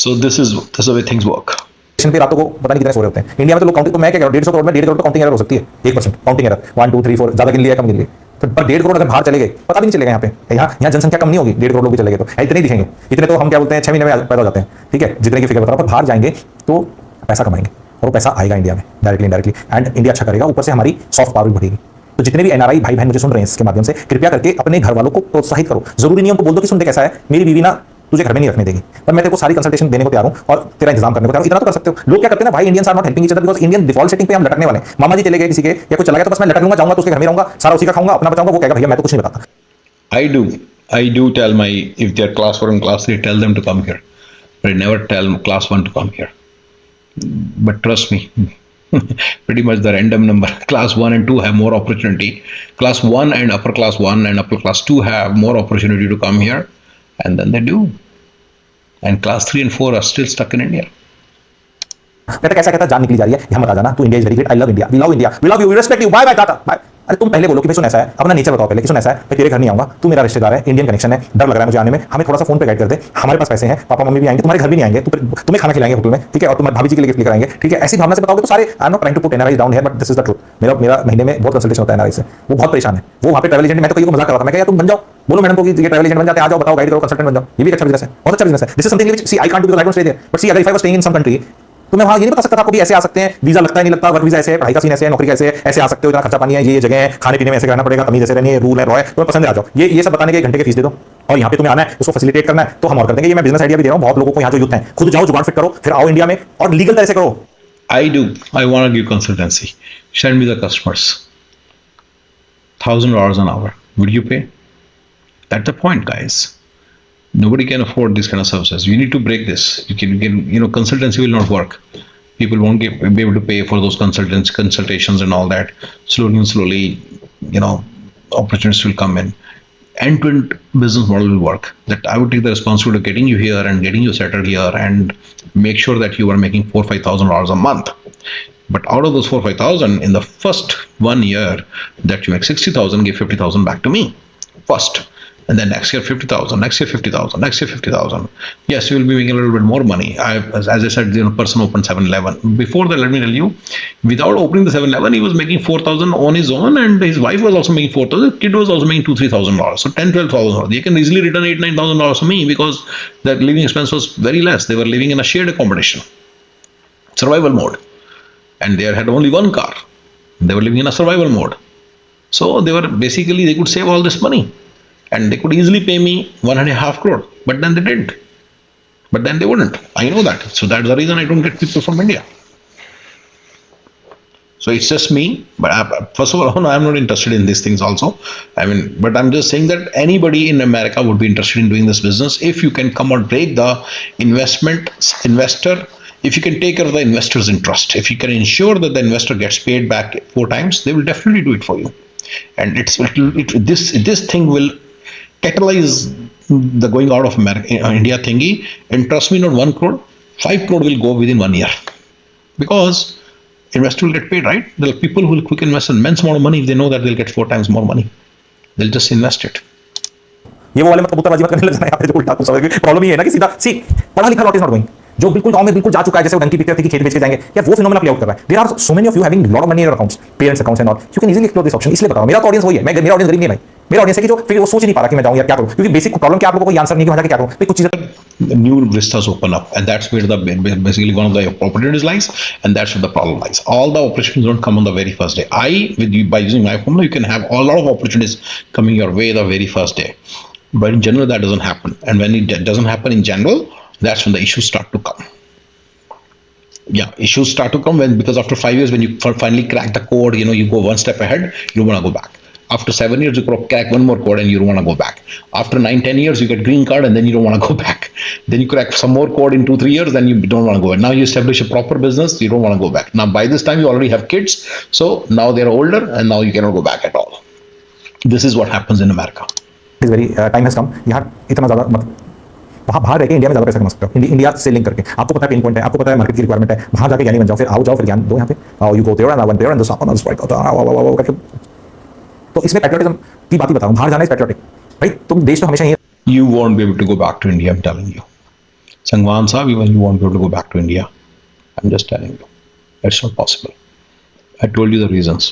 so this is the way things work. पे रातों को पता नहीं कितने सो रहे होते हैं. India में तो लोग काउंटिंग, तो मैं क्या कह रहा हूं, 150 करोड़ में 1.5 करोड़ तो काउंटिंग एरर हो सकती है. 1% काउंटिंग एरर, 1 2 3 4 ज्यादा गिन लिया कम गिन लिया. तो 1.5 करोड़ अगर बाहर चले गए, पता भी नहीं चलेगा. यहाँ पे यहाँ जनसंख्या कम नहीं होगी, 1.5 करोड़ लोग भी चले गए तो इतने ही दिखेंगे. इतने तो हम क्या बोलते हैं 6 महीने में पैदा हो जाते हैं. ठीक है, जितने की फिगर बता रहा हूं. पर बाहर जाएंगे तो पैसा कमाएंगे, और वो पैसा आएगा इंडिया में डायरेक्टली इनडायरेक्टली, एंड इंडिया अच्छा करेगा. ऊपर से हमारी सॉफ्ट पावर भी बढ़ेगी. तो जितने भी एनआरआई भाई बहन मुझे सुन रहे हैं इसके माध्यम से, कृपया करके अपने घर वालों को प्रोत्साहित करो. जरूरी नहीं उनको बोल दो कि सुन दे कैसा है, मेरी बीवी ना तुझे घर में नहीं रखने देगी, पर मैं तेरे को सारी कंसल्टेशन देने को तैयार हूं और तेरा इंतजाम करने को तैयार हूं. इतना तो कर सकते हो. लोग क्या करते हैं ना भाई, Indians are not helping each other, because Indian default setting पे हम लटकने वाले हैं. मामा जी चले गए किसी के या कुछ चला गया तो बस मैं लटक लूंगा, जाऊंगा तो उसके घर में रहूंगा, सारा उसी का खाऊंगा, अपना बचाऊंगा. वो कहेगा भैया मैं तो कुछ नहीं बताता. I do tell my, if they're class 4 and class 3, tell them to come here. But I never tell class 1 to come here. But trust me, pretty much the random number. Class 1 and 2 have more opportunity. Class 1 and upper class 1 and upper class 2 have more opportunity to come here, and then they do. And class 3 and 4 are still stuck in India. कहता कैसा, कहता जान निकली जा रही है, यहाँ मत आ जाना, तू India is very great, I love India, we love India, we love you, we respect you, bye bye tata bye. अरे तुम पहले बोलो कि भाई सुन ऐसा है, अपना नेचर बताओ पहले कि सुन ऐसा है, मैं तेरे घर नहीं आऊंगा, तू मेरा रिश्तेदार है, इंडियन कनेक्शन है, डर लग रहा है मुझे आने में, हमें थोड़ा सा फोन पे गाइड कर दे, हमारे पास पैसे हैं, पापा मम्मी भी आएंगे, तुम्हारे घर भी नहीं आएंगे, तुम्हें खाना खिलाएंगे होटल में, ठीक है, और तुम्हारे भाभी जी के लिए गिफ्ट लेकर आएंगे. ठीक है, ऐसी भावना से बताओगे तो सारे, I am not trying to put NRI down here, but this is the truth. मेरा महीने में बहुत कंसल्टेशन होता है एनआरआई से. वो बहुत परेशान है, वो वहाँ पे ट्रैवल एजेंट, मैं तो कहीं को मजाक कर रहा था, मैं कहा तुम बन जाओ, बोलो मैडम को कि ट्रैवल एजेंट बन जाते, आ जाओ, बताओ, गाइड करो, कंसल्टेंट बन जाओ. ये भी अच्छा बिजनेस है, बहुत अच्छा बिजनेस है. This is something which see I can't do because I don't stay there, but see अगर if I was staying in some country, तो मैं वहां ये नहीं बता सकता था आपको कि ऐसे आ सकते हैं, वीजा लगता है नहीं लगता, वर्क वीजा ऐसे है, पढ़ाई का सीन ऐसे है, नौकरी का ऐसे है, ऐसे आ सकते हो, इतना खर्चा पानी है, ये जगह है, खाने पीने में ऐसे रहना पड़ेगा, तमीज ऐसे रहनी है, रूल है, रॉय, तुम्हें पसंद है आ जाओ. ये सब बताने के 1 घंटे की फीस दे दो, और यहाँ पे तुम्हें आना है, उसको फैसिलिटेट करना है, तो हम और कर देंगे. ये मैं बिजनेस आइडिया भी दे रहा हूँ बहुत लोगों को. यहाँ जो यूथ हैं, खुद जाओ, जुगाड़ फिट करो, फिर आओ इंडिया में और लीगल तरह से करो. I want to give consultancy. Send me the customers. $1,000 an hour. Would you pay? That's the point, guys. Nobody can afford these kind of services. You need to break this. You can consultancy will not work. People won't be able to pay for those consultations and all that. Slowly and slowly, opportunities will come in. End-to-end business model will work. That I would take the responsibility of getting you here and getting you settled here, and make sure that you are making $4,000-5,000 a month. But out of those 4,000-5,000, in the first 1 year that you make 60,000, give 50,000 back to me first. And then next year 50,000, next year 50,000, next year 50,000. Yes, you will be making a little bit more money. As I said, person opened 7-Eleven. Before that, let me tell you, without opening the 7-Eleven, he was making 4,000 on his own, and his wife was also making 4,000. Kid was also making $2,000-3,000. So $10,000-12,000. They can easily return $8,000-9,000 to me, because that living expense was very less. They were living in a shared accommodation, survival mode, and they had only one car. They were living in a survival mode. So they could save all this money. And they could easily pay me 1.5 crore, but then they didn't. But then they wouldn't. I know that. So that's the reason I don't get people from India. So it's just me. But first of all, no, I'm not interested in these things also. I mean, but I'm just saying that anybody in America would be interested in doing this business if you can come and break the investor. If you can take care of the investor's interest, if you can ensure that the investor gets paid back 4 times, they will definitely do it for you. And this thing will catalyze the going out of America, India thingy. And trust me, not 1 crore, 5 crore will go within 1 year, because investor will get paid, right? There are people who will quick invest an immense amount of money if they know that they'll get 4 times more money. They'll just invest it. ये वो वाले मत कबूतरबाजी मत करने लग जाना यहाँ पे जो उल्टा कुछ समझ गए। प्रॉब्लम ये है ना कि सीधा सी पढ़ा लिखा लॉट इज नॉट गोइंग, जो बिल्कुल गांव में बिल्कुल जा चुका है, जैसे वो डंकी पिक्चर थी कि खेत बेच के जाएंगे, या वो फिनोमेना प्ले आउट कर रहा है। There are so many of you having lot of money in your accounts, parents accounts and all, you can easily explore this option. इसलिए बता रहा हूं, मेरा तो ऑडियंस वही है, मेरा ऑडियंस गरीब नहीं है भाई, मेरा ऑडियंस है कि जो फिर वो सोच ही नहीं पा रहा कि मैं जाऊं यार क्या करूं, क्योंकि बेसिक प्रॉब्लम क्या आप लोगों को आंसर नहीं कि वहां जाके क्या करूं भाई, कुछ चीजें New vistas open up, and that's where the basically one of the opportunities lies, and that's where the problem lies. All the opportunities don't come on the very first day. With you, by using my formula, you can have a lot of opportunities coming your way the very first day, but in general that doesn't happen. And when it doesn't happen in general, that's when the issues start to come. Yeah, issues start to come when, because after 5 years, when you finally crack the code, you go one step ahead, you don't want to go back. After 7 years, you crack one more code and you don't want to go back. After 9, 10 years, you get green card and then you don't want to go back. Then you crack some more code in 2, 3 years, then you don't want to go back. Now you establish a proper business, you don't want to go back. Now by this time you already have kids, so now they're older and now you cannot go back at all. This is what happens in America. Is very time has come. यहाँ इतना ज्यादा मत, वहाँ बाहर रह के India में ज्यादा पैसा कमा सकते हो, इंडिया से लिंक करके। आपको पता है पेन पॉइंट है, आपको पता है मार्केट की रिक्वायरमेंट है, वहाँ जाके ज्ञानी बन जाओ, फिर आओ जाओ, फिर ज्ञान दो यहाँ पे। You go there and one there and करके। तो इसमें पैट्रियटिज्म की बात ही बताऊं, बाहर जाना इज पैट्रियटिक भाई, तुम देश तो हमेशा ही। You won't be able to go back to India, I'm telling you. Sangwan Saab, even you won't be able to go back to India. I'm just telling you. It's not possible. I told you the reasons.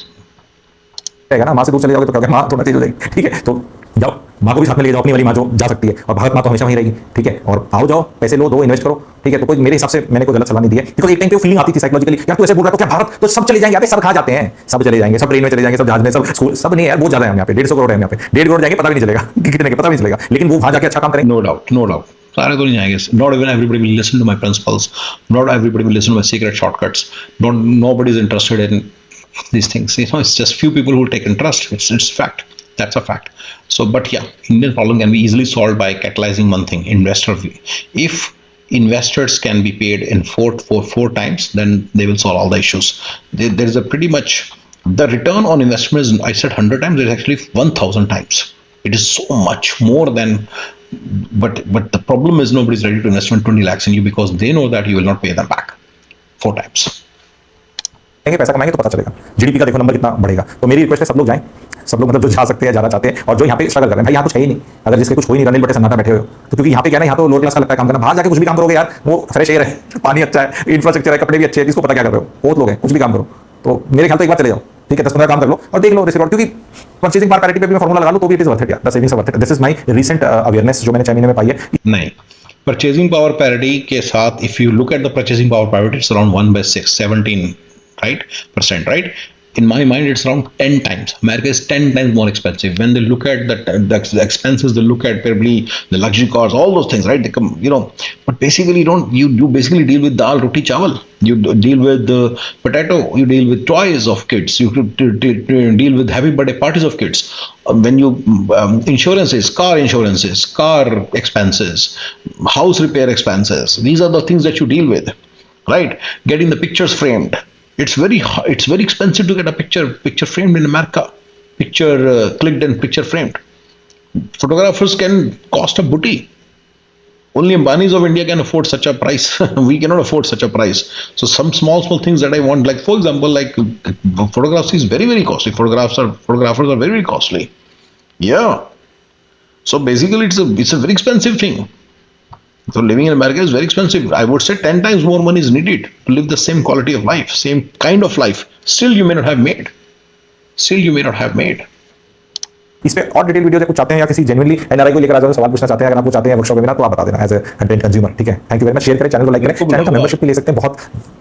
रहेगा ना, माँ से दूर चले जाओगे तो क्या होगा, माँ थोड़ा तेज हो जाएगी, ठीक है, तो जाओ, माँ को भी साथ में ले जाओ, अपनी वाली माँ जो जा सकती है, और भारत माँ तो हमेशा वहीं रहेगी, ठीक है। और आओ जाओ, पैसे लो, दो, इन्वेस्ट करो, ठीक है। तो कोई मेरे हिसाब से मैंने कोई गलत सलाह नहीं दी है, बिकॉज एक टाइम पे फीलिंग आती थी साइकोलॉजिकली, यार तू ऐसे बोल रहा है तो क्या भारत तो सब चले जाएंगे, यहाँ पे सब कहाँ जाते हैं, सब चले जाएंगे, सब ट्रेन में चले जाएंगे, सब जहाज में, सब स्कूल, सब नहीं यार, बहुत ज्यादा है यहाँ पे, 150 करोड़ है यहाँ पे, 1.5 करोड़ जाएंगे, पता भी नहीं चलेगा कितने के, पता भी नहीं चलेगा, लेकिन वो वहाँ जाके अच्छा काम करेंगे। No doubt, no doubt. सारे तो नहीं जाएंगे. Not even everybody will listen to my principles. Not everybody will listen to my secret shortcuts. Nobody is interested in these things. It's just few people who will take interest. It's fact. That's a fact. So, but yeah, Indian problem can be easily solved by catalyzing one thing: investor. If investors can be paid in four times, then they will solve all the issues. There is a pretty much, the return on investment is, I said 100 times. It is actually 1,000 times. It is so much more than. But the problem is nobody is ready to invest 20 lakhs in you because they know that you will not pay them back 4 times. पैसा कमाएंगे तो पता चलेगा, GDP का देखो number कितना बढ़ेगा। तो मेरी रिक्वेस्ट है सब लोग जाएं, सब लोग मतलब जो जा सकते हैं, जाना चाहते हैं, और जो यहाँ पे स्ट्रगल कर रहे हैं, भाई यहाँ कुछ है ही नहीं, अगर जिसके कुछ हो ही नहीं, रनिल बटे सन्नाटा बैठे हो, तो क्योंकि यहाँ पे क्या है ना, यहाँ तो लोअर क्लास का लगता है काम करना, बाहर जाके कुछ भी काम करोगे यार, वो फ्रेश एयर है, पानी अच्छा है, इंफ्रास्ट्रक्चर है, कपड़े भी अच्छे हैं, जिसको पता क्या कर रहे हो, बहुत लोग हैं, कुछ भी काम करो। तो मेरे ख्याल तो एक बार चले जाओ, ठीक है, 10-15 काम कर लो और देख लो रिस्क, क्योंकि परचेजिंग पावर पैरिटी पे भी मैं फॉर्मूला लगा लूं तो भी इट इज वर्थ इट यार, the savings are worth it. This is my recent awareness जो मैंने 6 महीने में पाई है। नहीं, परचेजिंग पावर पैरिटी के साथ, if you look at the purchasing power parity, it's around 1/6, 17, right, percent, right? In my mind, it's around 10 times. America is 10 times more expensive. When they look at the expenses, they look at probably the luxury cars, all those things, right? They come, but basically you basically deal with dal, roti, chawal. You deal with the potato. You deal with toys of kids. You deal with happy birthday parties of kids. When you insurances, car expenses, house repair expenses. These are the things that you deal with, right? Getting the pictures framed. It's very expensive to get a picture framed in America. Picture clicked and picture framed. Photographers can cost a booty. Only Ambanis of India can afford such a price. We cannot afford such a price. So some small things that I want, like for example, like photography is very, very costly. Photographers are very, very costly. Yeah. So basically, it's a very expensive thing. So living in America is very expensive. I would say 10 times more money is needed to live the same quality of life, same kind of life. Still you may not have made. इस पे और detail video कुछ चाहते हैं या किसी genuinely NRI को लेकर आ जाओ, सवाल पूछना चाहते हैं, अगर आप वो चाहते हैं वर्कशॉप वेबिनार, तो आप बता देना एज ए कंटेंट कंज्यूमर, ठीक है। Thank you very much. Share करें, चैनल को लाइक करें, चैनल का मेंबरशिप भी ले सकते हैं, बहुत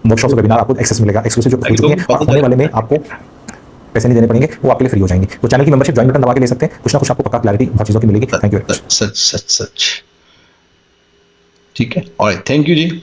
वर्कशॉप वेबिनार आपको एक्सेस मिलेगा, एक्सक्लूसिव जो हो चुकी है, और होने वाले में आपको पैसे नहीं देने पड़ेंगे, वो आपके लिए फ्री हो जाएंगे। तो चैनल की मेंबरशिप ज्वाइन बटन दबा के ले सकते हैं, कुछ ना कुछ आपको पक्का क्लैरिटी बहुत चीजों की मिलेगी। Thank you very much. सच ठीक है, और थैंक यू जी।